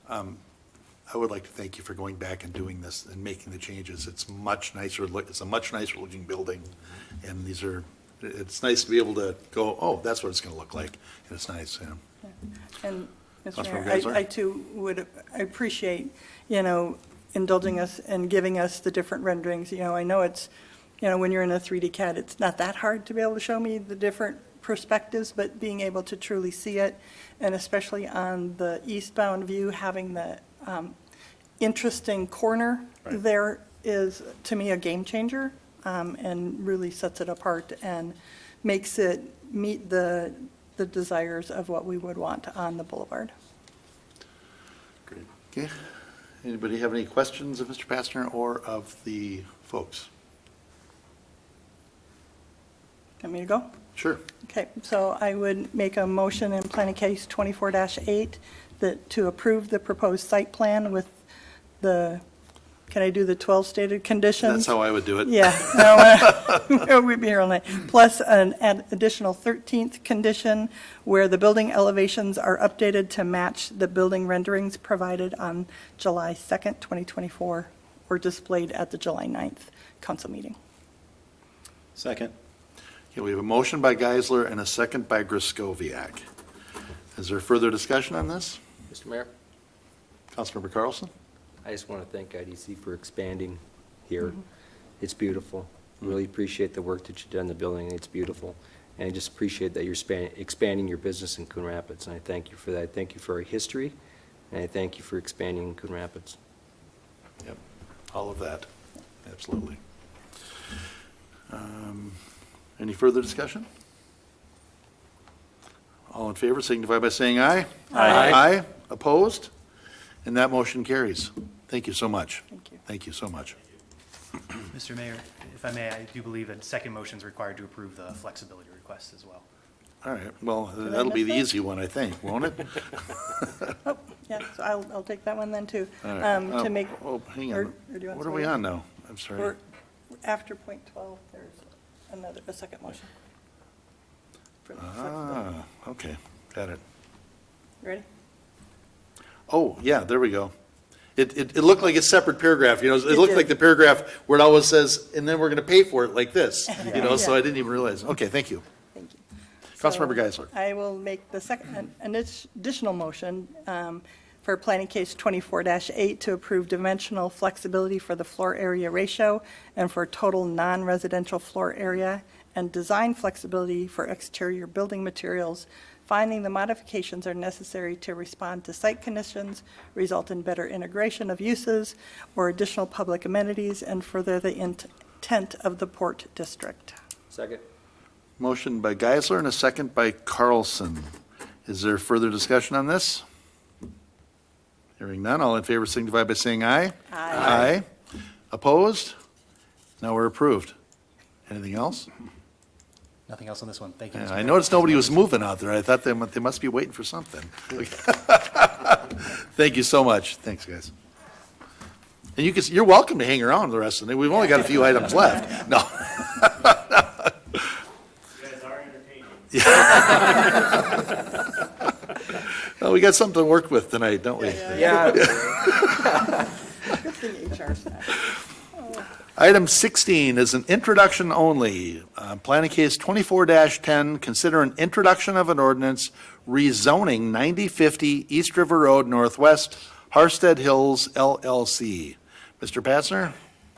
Speaker 1: I would like to thank you for going back and doing this and making the changes. It's much nicer, it's a much nicer looking building. And it's nice to be able to go, oh, that's what it's going to look like. And it's nice, yeah.
Speaker 4: And, Mr.
Speaker 1: Councilmember
Speaker 4: Mayor,
Speaker 1: Geisler?
Speaker 4: I too I appreciate, indulging us and giving us the different renderings. I know it's, when you're in a 3D CAD, it's not that hard to be able to show me the different perspectives, but being able to truly see it, and especially on the eastbound view, having the interesting corner
Speaker 1: Right.
Speaker 4: there is, to me, a game changer, and really sets it apart and makes it meet the the desires of what we would want on the boulevard.
Speaker 1: Okay. Anybody have any questions of Mr. Pastner or of the folks?
Speaker 4: Want me to go?
Speaker 1: Sure.
Speaker 4: Okay, so I would make a motion in planning case 24-8 that to approve the proposed site plan with the, can I do the 12 stated conditions?
Speaker 1: That's how I would do it.
Speaker 4: Yeah, no, we'd be here all night. Plus an additional 13th condition where the building elevations are updated to match the building renderings provided on July 2nd, 2024, or displayed at the July 9th council meeting.
Speaker 5: Second.
Speaker 1: Okay, we have a motion by Geisler and a second by Griscoviac. Is there further discussion on this?
Speaker 3: Mr. Mayor,
Speaker 1: Councilmember Carlson?
Speaker 3: I just want to thank IDC for expanding here. It's beautiful. Really appreciate the work that you've done in the building. It's beautiful. And I just appreciate that you're expanding your business in Coon Rapids, and I thank you for that. I thank you for our history, and I thank you for expanding in Coon Rapids.
Speaker 1: Yep, all of that, absolutely. Any further discussion? All in favor signify by saying aye.
Speaker 3: Aye.
Speaker 1: Aye, opposed? And that motion carries. Thank you so much.
Speaker 4: Thank you.
Speaker 1: Thank you so much.
Speaker 12: Mr. Mayor, if I may, I do believe a second motion is required to approve the flexibility request as well.
Speaker 1: All right, well,
Speaker 4: I
Speaker 1: that'll be
Speaker 4: miss
Speaker 1: the
Speaker 4: that?
Speaker 1: easy one, I think, won't it?
Speaker 4: Oh, yeah, so I'll take that one then too.
Speaker 1: All right.
Speaker 4: To make,
Speaker 1: Oh, hang
Speaker 4: or
Speaker 1: on.
Speaker 4: do you want
Speaker 1: What are we
Speaker 4: somebody-
Speaker 1: on now? I'm sorry.
Speaker 4: or after point 12, there's a second motion. For the flexibility.
Speaker 1: Okay, got it.
Speaker 4: You ready?
Speaker 1: Oh, yeah, there we go. It looked like a separate paragraph, you know, it
Speaker 4: It
Speaker 1: looked
Speaker 4: did.
Speaker 1: like the paragraph where it always says, and then we're going to pay for it like this, you know, so
Speaker 4: Yeah.
Speaker 1: I didn't even realize. Okay, thank you.
Speaker 4: Thank you.
Speaker 1: Councilmember
Speaker 4: So
Speaker 1: Geisler.
Speaker 4: I will make the second, an additional motion for planning case 24-8 to approve dimensional flexibility for the floor area ratio and for total non-residential floor area and design flexibility for exterior building materials, finding the modifications are necessary to respond to site conditions, result in better integration of uses or additional public amenities, and further the intent of the Port District.
Speaker 3: Second?
Speaker 1: Motion by Geisler and a second by Carlson. Is there further discussion on this? Hearing none, all in favor signify by saying aye.
Speaker 4: Aye.
Speaker 1: Aye. Opposed? Now we're approved. Anything else?
Speaker 12: Nothing else on this one. Thank you,
Speaker 1: Yeah,
Speaker 12: Mr.
Speaker 1: I
Speaker 12: Mayor.
Speaker 1: noticed nobody was moving out there. I thought they must be waiting for something. Thank you so much. Thanks, guys. And you're welcome to hang around the rest of the day. We've only got a few items left. No. You guys are entertaining. Well, we got something to work with tonight, don't we?
Speaker 3: Yeah.
Speaker 4: Good thing HR staff.
Speaker 1: Item 16 is an introduction only. Planning case 24-10, consider an introduction of an ordinance rezoning 9050 East River Road Northwest, Harstead Hills LLC. Mr. Patzner?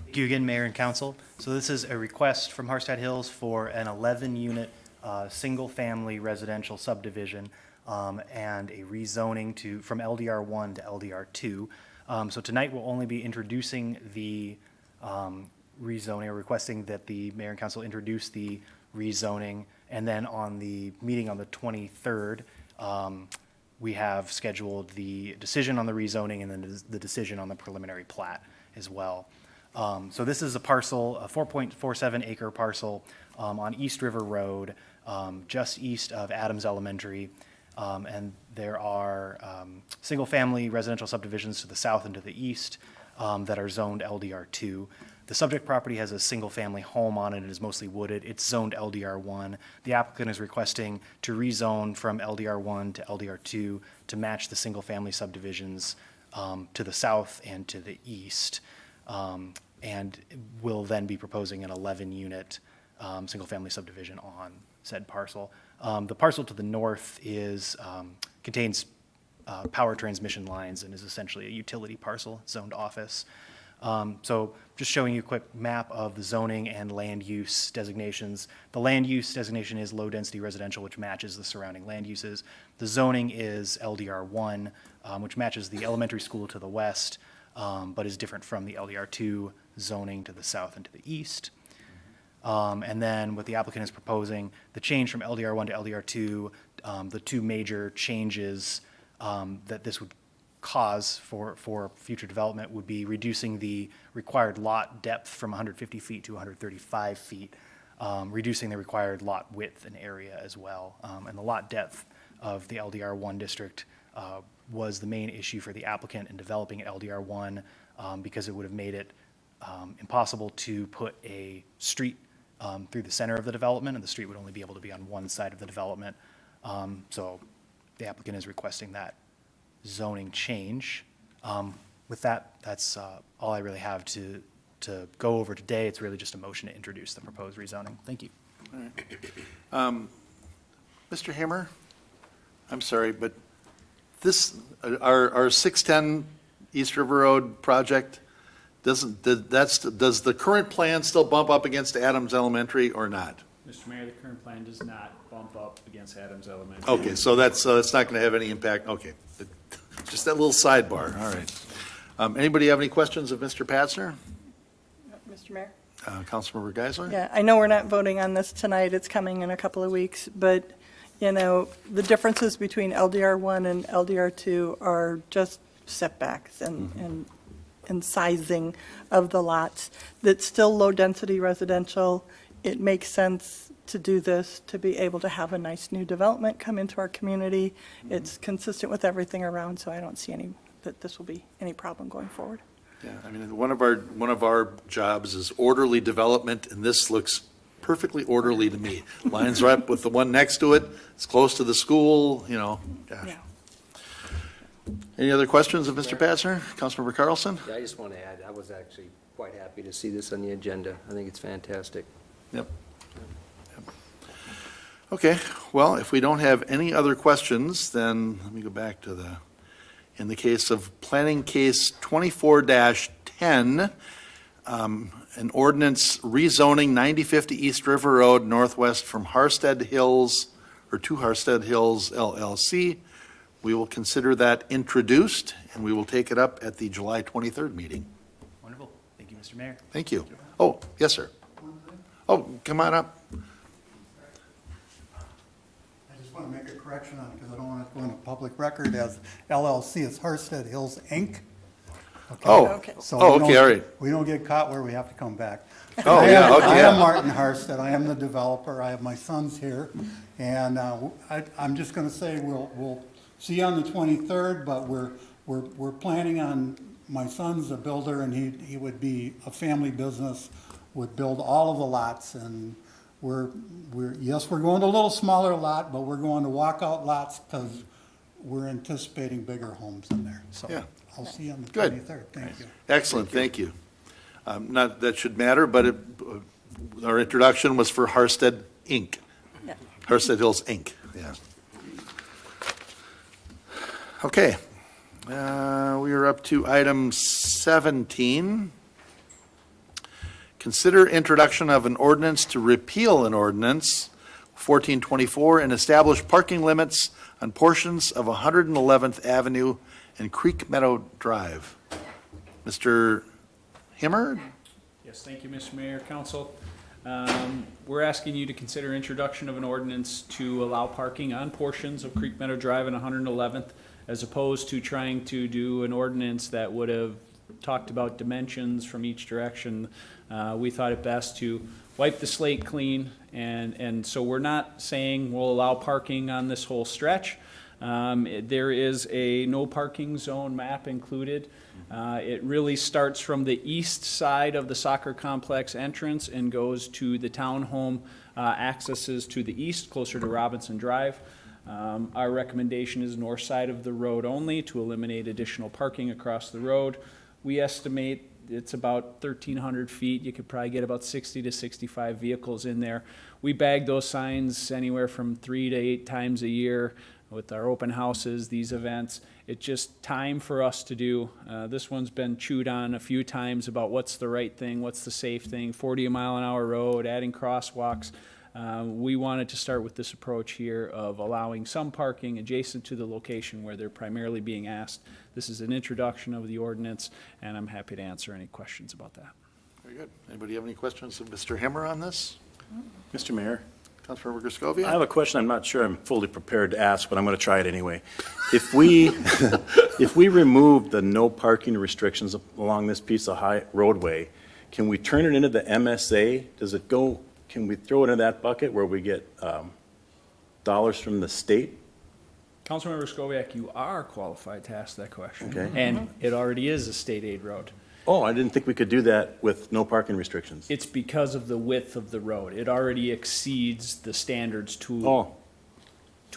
Speaker 12: Thank you again, Mayor and Council. So this is a request from Harstead Hills for an 11-unit, single-family residential subdivision and a rezoning from LDR1 to LDR2. So tonight we'll only be introducing the rezoning, or requesting that the mayor and council introduce the rezoning, and then on the meeting on the 23rd, we have scheduled the decision on the rezoning and then the decision on the preliminary plat as well. So this is a parcel, a 4.47 acre parcel on East River Road, just east of Adams Elementary. And there are single-family residential subdivisions to the south and to the east that are zoned LDR2. The subject property has a single-family home on it. It is mostly wooded. It's zoned LDR1. The applicant is requesting to rezone from LDR1 to LDR2 to match the single-family subdivisions to the south and to the east, and will then be proposing an 11-unit single-family subdivision on said parcel. The parcel to the north contains power transmission lines and is essentially a utility parcel, zoned office. So just showing you a quick map of the zoning and land use designations. The land use designation is low-density residential, which matches the surrounding land uses. The zoning is LDR1, which matches the elementary school to the west, but is different from the LDR2 zoning to the south and to the east. And then what the applicant is proposing, the change from LDR1 to LDR2 the two major changes that this would cause for future development would be reducing the required lot depth from 150 feet to 135 feet, reducing the required lot width and area as well. And the lot depth of the LDR1 district was the main issue for the applicant in developing LDR1 because it would have made it impossible to put a street through the center of the development, and the street would only be able to be on one side of the development. So the applicant is requesting that zoning change. With that, that's all I really have to go over today. It's really just a motion to introduce the proposed rezoning. Thank you.
Speaker 1: Mr. Hammer, I'm sorry, but this, our 610 East River Road project, does the current plan still bump up against Adams Elementary or not?
Speaker 7: Mr. Mayor, the current plan does not bump up against Adams Elementary.
Speaker 1: Okay, so that's not going to have any impact, okay. Just that little sidebar, all right. Anybody have any questions of Mr. Patzner?
Speaker 4: Mr. Mayor?
Speaker 1: Councilmember Geisler?
Speaker 4: Yeah, I know we're not voting on this tonight, it's coming in a couple of weeks, but, you know, the differences between LDR1 and LDR2 are just setbacks and sizing of the lots. That's still low-density residential. It makes sense to do this, to be able to have a nice new development come into our community. It's consistent with everything around, so I don't see that this will be any problem going forward.
Speaker 1: Yeah, I mean, one of our jobs is orderly development, and this looks perfectly orderly to me. Lines are up with the one next to it, it's close to the school, you know, gosh.
Speaker 4: Yeah.
Speaker 1: Any other questions of Mr. Patzner? Councilmember Carlson?
Speaker 3: Yeah, I just want to add, I was actually quite happy to see this on the agenda. I think it's fantastic.
Speaker 1: Yep. Okay, well, if we don't have any other questions, then let me go back to in the case of planning case 24-10, an ordinance rezoning 9050 East River Road northwest from Harstead Hills, or to Harstead Hills LLC. We will consider that introduced, and we will take it up at the July 23rd meeting.
Speaker 12: Wonderful. Thank you, Mr. Mayor.
Speaker 1: Thank you. Oh, yes, sir. Oh, come on up.
Speaker 13: I just want to make a correction on it because I don't want it to go into public record as LLC. It's Harstead Hills, Inc. Okay?
Speaker 1: Oh,
Speaker 4: Okay.
Speaker 13: So
Speaker 1: oh,
Speaker 13: we
Speaker 1: okay,
Speaker 13: don't-
Speaker 1: all right.
Speaker 13: We don't get caught where we have to come back.
Speaker 1: Oh, yeah, okay,
Speaker 13: I am
Speaker 1: yeah.
Speaker 13: Martin Harstead. I am the developer. I have my sons here. And I'm just going to say we'll see you on the 23rd, but we're planning on, my son's a builder and he would be a family business, would build all of the lots, and yes, we're going to a little smaller lot, but we're going to walkout lots because we're anticipating bigger homes in there. So
Speaker 1: Yeah.
Speaker 13: I'll see you on the
Speaker 1: Good.
Speaker 13: 23rd. Thank you.
Speaker 1: Excellent, thank you. Not that should matter, but our introduction was for Harstead Inc.
Speaker 4: Yeah.
Speaker 1: Harstead Hills Inc., yeah. Okay. We are up to item 17. Consider introduction of an ordinance to repeal an ordinance, 1424, and establish parking limits on portions of 111th Avenue and Creek Meadow Drive. Mr. Himmer?
Speaker 7: Yes, thank you, Mr. Mayor, Council. We're asking you to consider introduction of an ordinance to allow parking on portions of Creek Meadow Drive and 111th, as opposed to trying to do an ordinance that would have talked about dimensions from each direction. We thought it best to wipe the slate clean, and so we're not saying we'll allow parking on this whole stretch. There is a no parking zone map included. It really starts from the east side of the soccer complex entrance and goes to the townhome accesses to the east, closer to Robinson Drive. Our recommendation is north side of the road only to eliminate additional parking across the road. We estimate it's about 1,300 feet. You could probably get about 60 to 65 vehicles in there. We bag those signs anywhere from 3 to 8 times a year with our open houses, these events. It's just time for us to do. This one's been chewed on a few times about what's the right thing, what's the safe thing, 40-mile-an-hour road, adding crosswalks. We wanted to start with this approach here of allowing some parking adjacent to the location where they're primarily being asked. This is an introduction of the ordinance, and I'm happy to answer any questions about that.
Speaker 1: Very good. Anybody have any questions of Mr. Himmer on this?
Speaker 5: Mr. Mayor,
Speaker 1: Councilmember
Speaker 5: I
Speaker 1: Griscoviac?
Speaker 5: have a question I'm not sure I'm fully prepared to ask, but I'm going to try it anyway. If we, if we remove the no parking restrictions along this piece of high roadway, can we turn it into the MSA? Does it go, can we throw it in that bucket where we get dollars from the state?
Speaker 7: Councilmember Skoviak, you are qualified to ask that question.
Speaker 5: Okay.
Speaker 7: And it already is a state aid road.
Speaker 5: Oh, I didn't think we could do that with no parking restrictions.
Speaker 7: It's because of the width of the road. It already exceeds the standards to
Speaker 5: Oh,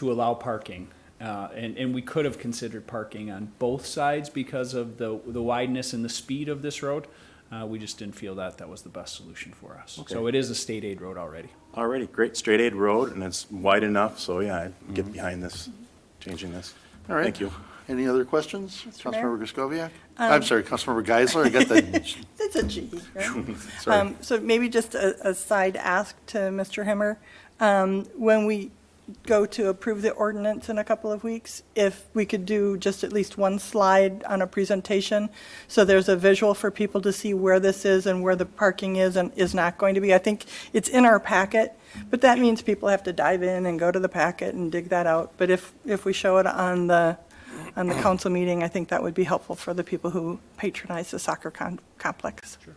Speaker 7: allow parking. And we could have considered parking on both sides because of the wideness and the speed of this road. We just didn't feel that that was the best solution for us.
Speaker 5: Okay.
Speaker 7: So it is a state aid road already.
Speaker 5: already, great straight aid road, and it's wide enough, so yeah, I'd get behind this, changing this.
Speaker 1: All right.
Speaker 5: Thank you.
Speaker 1: Any other questions?
Speaker 4: Mr. Mayor?
Speaker 1: Councilmember Griscoviac? I'm sorry, Councilmember Geisler, I got that.
Speaker 4: It's a G, right?
Speaker 1: Sorry.
Speaker 4: So maybe just a side ask to Mr. Himmer. When we go to approve the ordinance in a couple of weeks, if we could do just at least one slide on a presentation, so there's a visual for people to see where this is and where the parking is and is not going to be. I think it's in our packet, but that means people have to dive in and go to the packet and dig that out. But if we show it on the council meeting, I think that would be helpful for the people who patronize the soccer complex. Sure.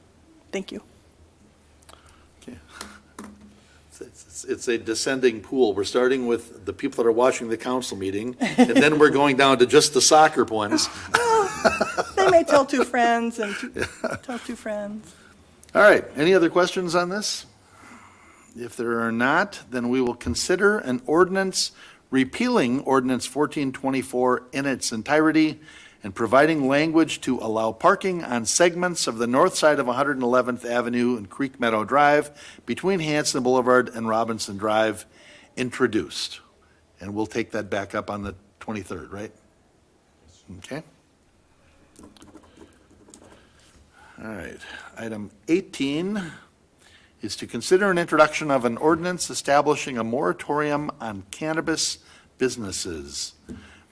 Speaker 4: Thank you.
Speaker 1: Okay. It's a descending pool. We're starting with the people that are watching the council meeting, and then we're going down to just the soccer ones.
Speaker 4: They may tell two friends and tell two friends.
Speaker 1: All right, any other questions on this? If there are not, then we will consider an ordinance repealing Ordinance 1424 in its entirety and providing language to allow parking on segments of the north side of 111th Avenue and Creek Meadow Drive between Hanson Boulevard and Robinson Drive introduced. And we'll take that back up on the 23rd, right? Okay. All right. Item 18 is to consider an introduction of an ordinance establishing a moratorium on cannabis businesses.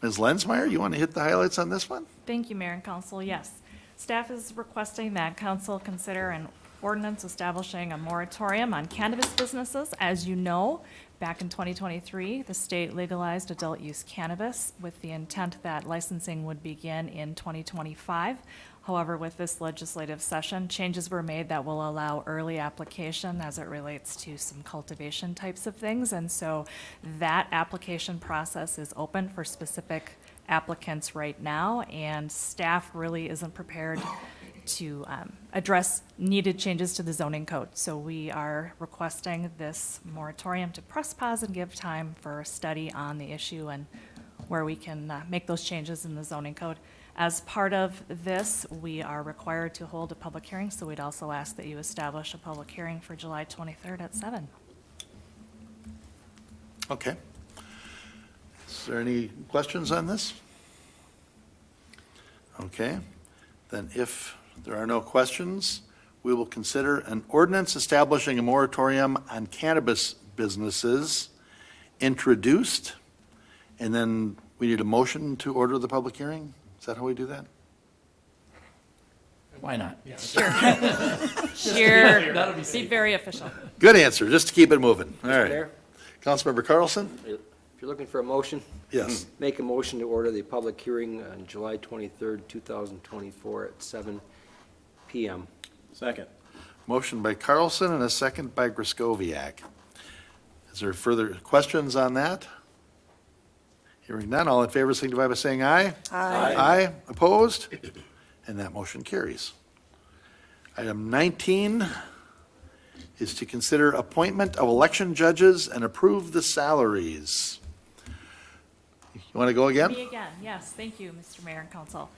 Speaker 1: Ms. Lensmeyer, you want to hit the highlights on this one?
Speaker 2: Thank you, Mayor and Council. Yes. Staff is requesting that council consider an ordinance establishing a moratorium on cannabis businesses. As you know, back in 2023, the state legalized adult use cannabis with the intent that licensing would begin in 2025. However, with this legislative session, changes were made that will allow early application as it relates to some cultivation types of things. And so that application process is open for specific applicants right now, and staff really isn't prepared to address needed changes to the zoning code. So we are requesting this moratorium to press pause and give time for a study on the issue and where we can make those changes in the zoning code. As part of this, we are required to hold a public hearing, so we'd also ask that you establish a public hearing for July 23rd at 7.
Speaker 1: Okay. Is there any questions on this? Okay. Then if there are no questions, we will consider an ordinance establishing a moratorium on cannabis businesses introduced, and then we need a motion to order the public hearing? Is that how we do that?
Speaker 11: Why not?
Speaker 2: Sure. Be very official.
Speaker 1: Good answer, just to keep it moving. All
Speaker 3: Mr.
Speaker 1: right.
Speaker 3: Mayor,
Speaker 1: Councilmember Carlson?
Speaker 3: if you're looking for a motion,
Speaker 1: Yes.
Speaker 3: make a motion to order the public hearing on July 23rd, 2024 at 7 PM.
Speaker 5: Second.
Speaker 1: Motion by Carlson and a second by Griscoviac. Is there further questions on that? Hearing none, all in favor signify by saying aye.
Speaker 4: Aye.
Speaker 1: Aye, opposed? And that motion carries. Item 19 is to consider appointment of election judges and approve the salaries. You want to go again?
Speaker 2: Me again, yes, thank you, Mr. Mayor and Council.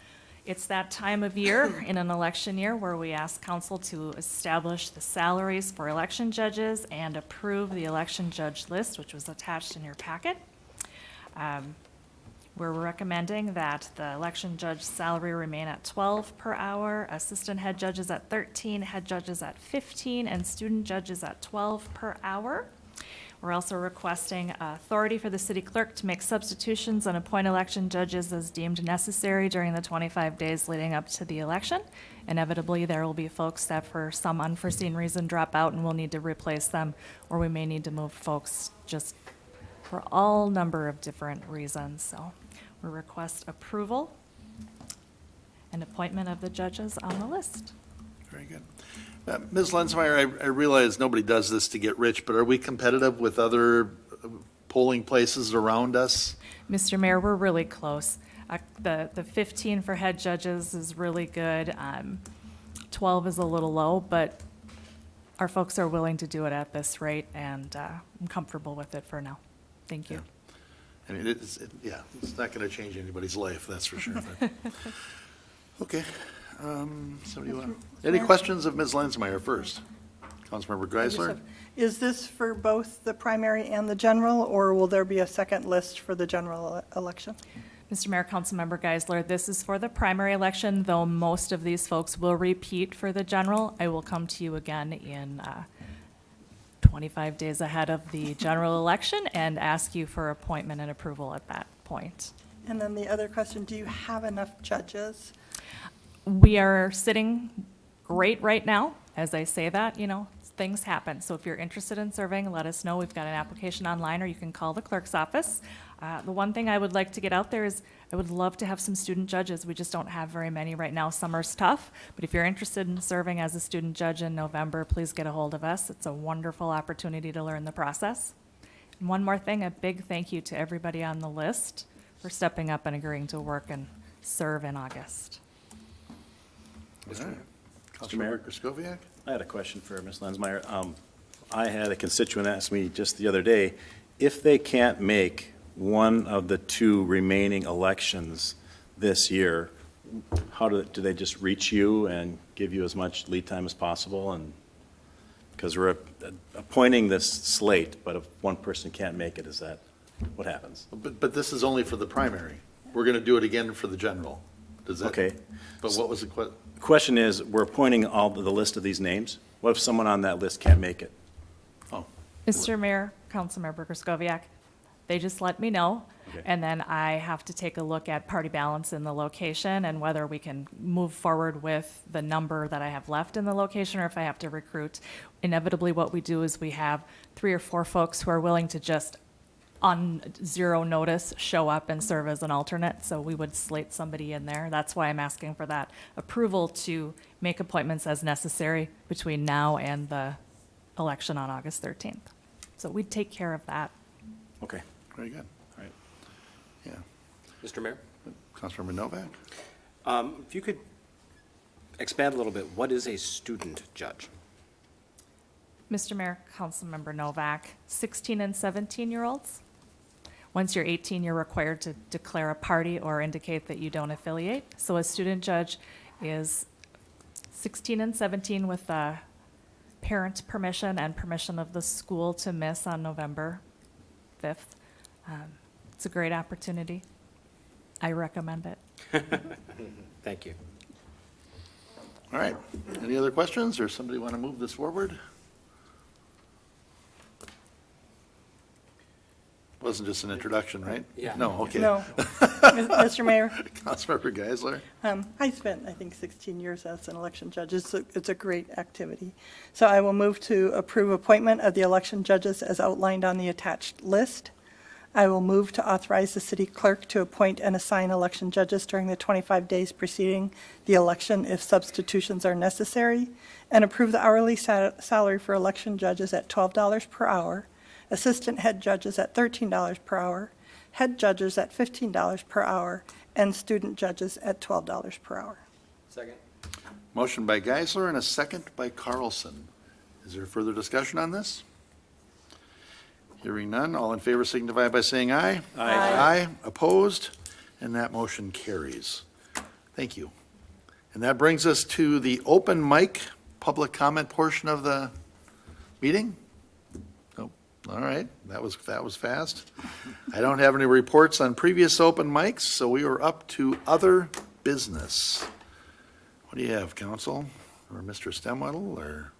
Speaker 2: It's that time of year, in an election year, where we ask council to establish the salaries for election judges and approve the election judge list, which was attached in your packet. We're recommending that the election judge salary remain at 12 per hour, assistant head judges at 13, head judges at 15, and student judges at 12 per hour. We're also requesting authority for the city clerk to make substitutions and appoint election judges as deemed necessary during the 25 days leading up to the election. Inevitably, there will be folks that for some unforeseen reason drop out and we'll need to replace them, or we may need to move folks just for all number of different reasons. So we request approval and appointment of the judges on the list.
Speaker 1: Very good. Ms. Lenzmeyer, I realize nobody does this to get rich, but are we competitive with other polling places around us?
Speaker 2: Mr. Mayor, we're really close. The 15 for head judges is really good. 12 is a little low, but our folks are willing to do it at this rate, and I'm comfortable with it for now. Thank you.
Speaker 1: I mean, it's not going to change anybody's life, that's for sure. but- Okay. Somebody want, any questions of Ms. Lenzmeyer first? Councilmember Geisler?
Speaker 4: Is this for both the primary and the general, or will there be a second list for the general election?
Speaker 2: Mr. Mayor, Councilmember Geisler, this is for the primary election, though most of these folks will repeat for the general. I will come to you again in 25 days ahead of the general election and ask you for appointment and approval at that point.
Speaker 4: And then the other question, do you have enough judges?
Speaker 2: We are sitting great right now. As I say that, things happen. So if you're interested in serving, let us know. We've got an application online, or you can call the clerk's office. The one thing I would like to get out there is I would love to have some student judges. We just don't have very many right now. Summer's tough. But if you're interested in serving as a student judge in November, please get a hold of us. It's a wonderful opportunity to learn the process. And one more thing, a big thank you to everybody on the list for stepping up and agreeing to work and serve in August.
Speaker 1: Councilmember Kraskowiak?
Speaker 5: I had a question for Ms. Lenzmeyer. I had a constituent ask me just the other day, if they can't make one of the two remaining elections this year, how do they just reach you and give you as much lead time as possible? And because we're appointing this slate, but if one person can't make it, is that what happens?
Speaker 1: But this is only for the primary. We're going to do it again for the general. Does that?
Speaker 5: Okay.
Speaker 1: But what was the question?
Speaker 5: The question is, we're appointing all the list of these names. What if someone on that list can't make it?
Speaker 1: Oh,
Speaker 2: Mr. Mayor, Councilmember Kraskowiak, they just let me know,
Speaker 5: Okay.
Speaker 2: and then I have to take a look at party balance in the location and whether we can move forward with the number that I have left in the location, or if I have to recruit. Inevitably, what we do is we have 3 or 4 folks who are willing to just, on zero notice, show up and serve as an alternate, so we would slate somebody in there. That's why I'm asking for that approval to make appointments as necessary between now and the election on August 13th. So we'd take care of that.
Speaker 5: Okay.
Speaker 1: very good.
Speaker 5: All right.
Speaker 1: Yeah.
Speaker 8: Mr. Mayor,
Speaker 1: Councilmember Novak?
Speaker 8: if you could expand a little bit, what is a student judge?
Speaker 2: Mr. Mayor, Councilmember Novak, 16 and 17-year-olds. Once you're 18, you're required to declare a party or indicate that you don't affiliate. So a student judge is 16 and 17 with parent permission and permission of the school to miss on November 5th. It's a great opportunity. I recommend it.
Speaker 8: Thank you.
Speaker 1: All right. Any other questions, or somebody want to move this forward? Wasn't just an introduction, right?
Speaker 8: Yeah.
Speaker 1: No, okay.
Speaker 4: No. Mr. Mayor,
Speaker 1: Councilmember Geisler?
Speaker 4: I spent, I think, 16 years as an election judge. It's a great activity. So I will move to approve appointment of the election judges as outlined on the attached list. I will move to authorize the city clerk to appoint and assign election judges during the 25 days preceding the election if substitutions are necessary, and approve the hourly salary for election judges at $12 per hour, assistant head judges at $13 per hour, head judges at $15 per hour, and student judges at $12 per hour.
Speaker 8: Second.
Speaker 1: Motion by Geisler and a second by Carlson. Is there further discussion on this? Hearing none, all in favor signify by saying aye. Aye. Opposed? And that motion carries. Thank you. And that brings us to the open mic public comment portion of the meeting. Nope. All right, that was fast. I don't have any reports on previous open mics, so we are up to other business. What do you have, council? Or Mr. Stemwedel, or?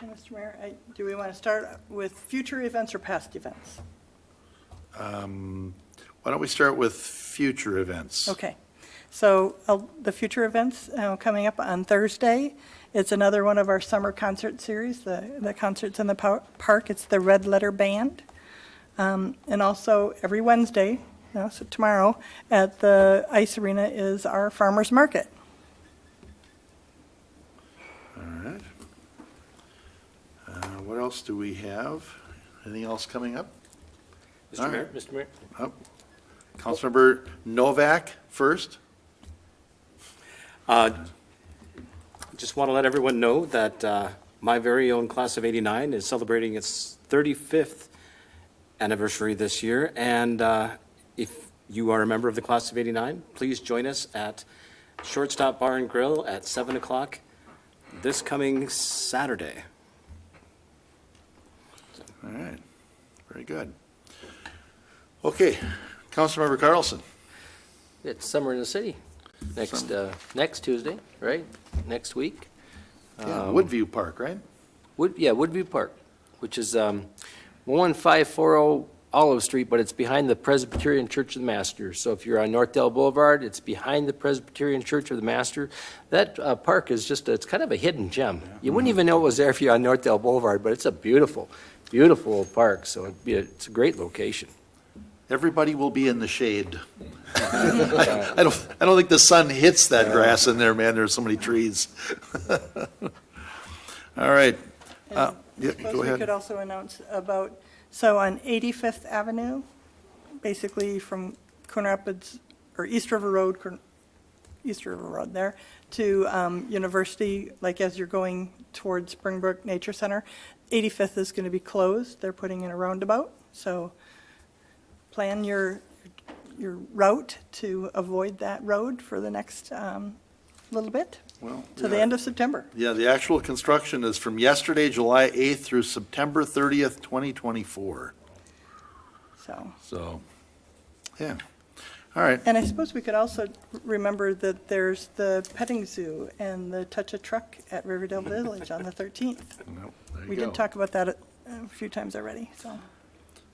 Speaker 4: Okay, Mr. Mayor, do we want to start with future events or past events?
Speaker 1: Why don't we start with future events?
Speaker 4: Okay, so the future events coming up on Thursday, it's another one of our summer concert series, the concerts in the park. It's the Red Letter Band. And also every Wednesday, so tomorrow, at the Ice Arena is our farmer's market.
Speaker 1: All right. What else do we have? Anything else coming up? All
Speaker 3: Mr. Mayor,
Speaker 1: right.
Speaker 3: Mr. Mayor?
Speaker 1: Oh, Councilmember Novak first.
Speaker 8: Just want to let everyone know that my very own class of '89 is celebrating its 35th anniversary this year. And if you are a member of the class of '89, please join us at Shortstop Bar and Grill at 7 o'clock this coming Saturday.
Speaker 1: All right, very good. Okay, Councilmember Carlson.
Speaker 3: It's Summer in the City, next Tuesday, right? Next week.
Speaker 1: Yeah, Woodview Park, right?
Speaker 3: Woodview Park, which is 11540 Olive Street, but it's behind the Presbyterian Church of the Master. So if you're on Northdale Boulevard, it's behind the Presbyterian Church of the Master. That park is it's kind of a hidden gem. You wouldn't even know it was there if you're on Northdale Boulevard, but it's a beautiful, beautiful park. So it's a great location.
Speaker 1: Everybody will be in the shade. I don't think the sun hits that grass in there, man. There's so many trees. All right. Yeah,
Speaker 4: Suppose
Speaker 1: go
Speaker 4: we could
Speaker 1: ahead.
Speaker 4: also announce about, so on 85th Avenue, basically from Coon Rapids, or East River Road there, to University, like as you're going towards Springbrook Nature Center, 85th is going to be closed. They're putting in a roundabout, so plan your route to avoid that road for the next little bit,
Speaker 1: Well,
Speaker 4: to the end of September.
Speaker 1: yeah, the actual construction is from yesterday, July 8th through September 30th, 2024. So, yeah. All right.
Speaker 4: And I suppose we could also remember that there's the petting zoo and the Touch a Truck at Riverdale Village on the 13th.
Speaker 1: Well, there you
Speaker 4: We
Speaker 1: go.
Speaker 4: did talk about that a few times already, so.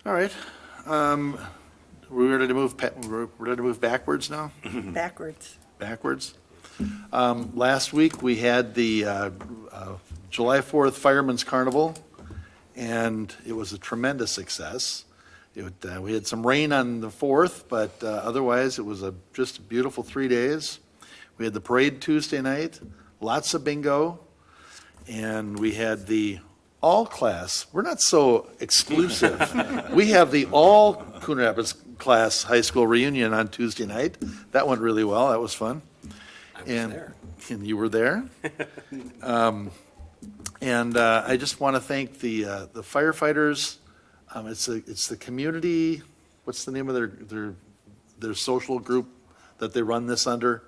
Speaker 1: All right. We're ready to move backwards now?
Speaker 4: Backwards.
Speaker 1: Backwards. Last week, we had the July 4th Fireman's Carnival, and it was a tremendous success. We had some rain on the 4th, but otherwise, it was just a beautiful 3 days. We had the parade Tuesday night, lots of bingo, and we had the all-class. We're not so exclusive. We have the all Coon Rapids class high school reunion on Tuesday night. That went really well. That was fun. And you were there. I just want to thank the firefighters. It's the community. What's the name of their social group that they run this under?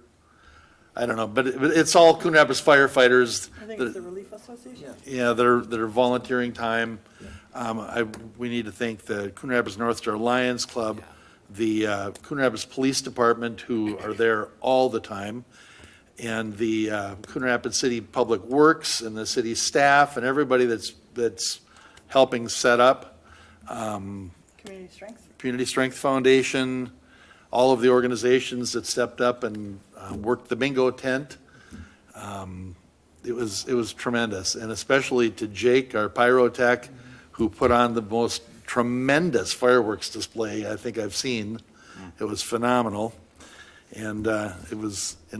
Speaker 1: I don't know, but it's all Coon Rapids firefighters.
Speaker 4: I think it's the Relief Association.
Speaker 1: Yeah, they're volunteering time. We need to thank the Coon Rapids North Star Lions Club, the Coon Rapids Police Department, who are there all the time, and the Coon Rapids City Public Works and the city staff and everybody that's helping set up.
Speaker 4: Community Strength.
Speaker 1: Community Strength Foundation, all of the organizations that stepped up and worked the bingo tent. It was tremendous, and especially to Jake, our pyrotech, who put on the most tremendous fireworks display I think I've seen. It was phenomenal, and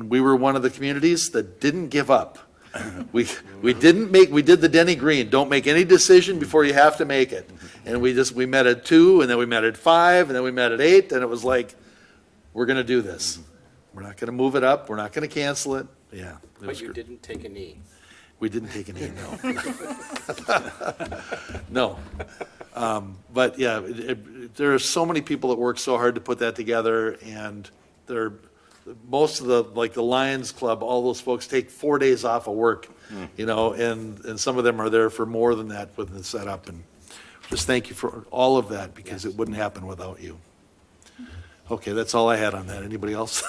Speaker 1: we were one of the communities that didn't give up. We did the Denny Green. Don't make any decision before you have to make it. And we met at 2, and then we met at 5, and then we met at 8, and it was like, we're going to do this. We're not going to move it up. We're not going to cancel it. Yeah. it
Speaker 8: But
Speaker 1: was
Speaker 8: you
Speaker 1: great.
Speaker 8: didn't take a knee.
Speaker 1: We didn't take an E, no. No. But yeah, there are so many people that work so hard to put that together, and most of the Lions Club, all those folks take 4 days off of work, and some of them are there for more than that with the setup. And just thank you for all of that, because it wouldn't happen without you. Okay, that's all I had on that. Anybody else?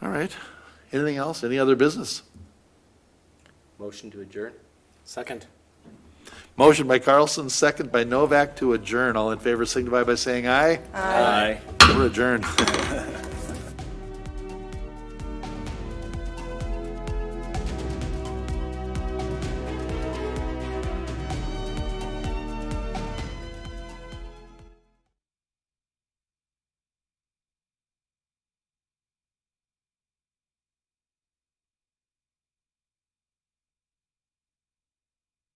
Speaker 1: All right. Anything else? Any other business?
Speaker 3: Motion to adjourn?
Speaker 8: Second.
Speaker 1: Motion by Carlson, second by Novak to adjourn. All in favor signify by saying aye.
Speaker 5: Aye.
Speaker 1: We're adjourned.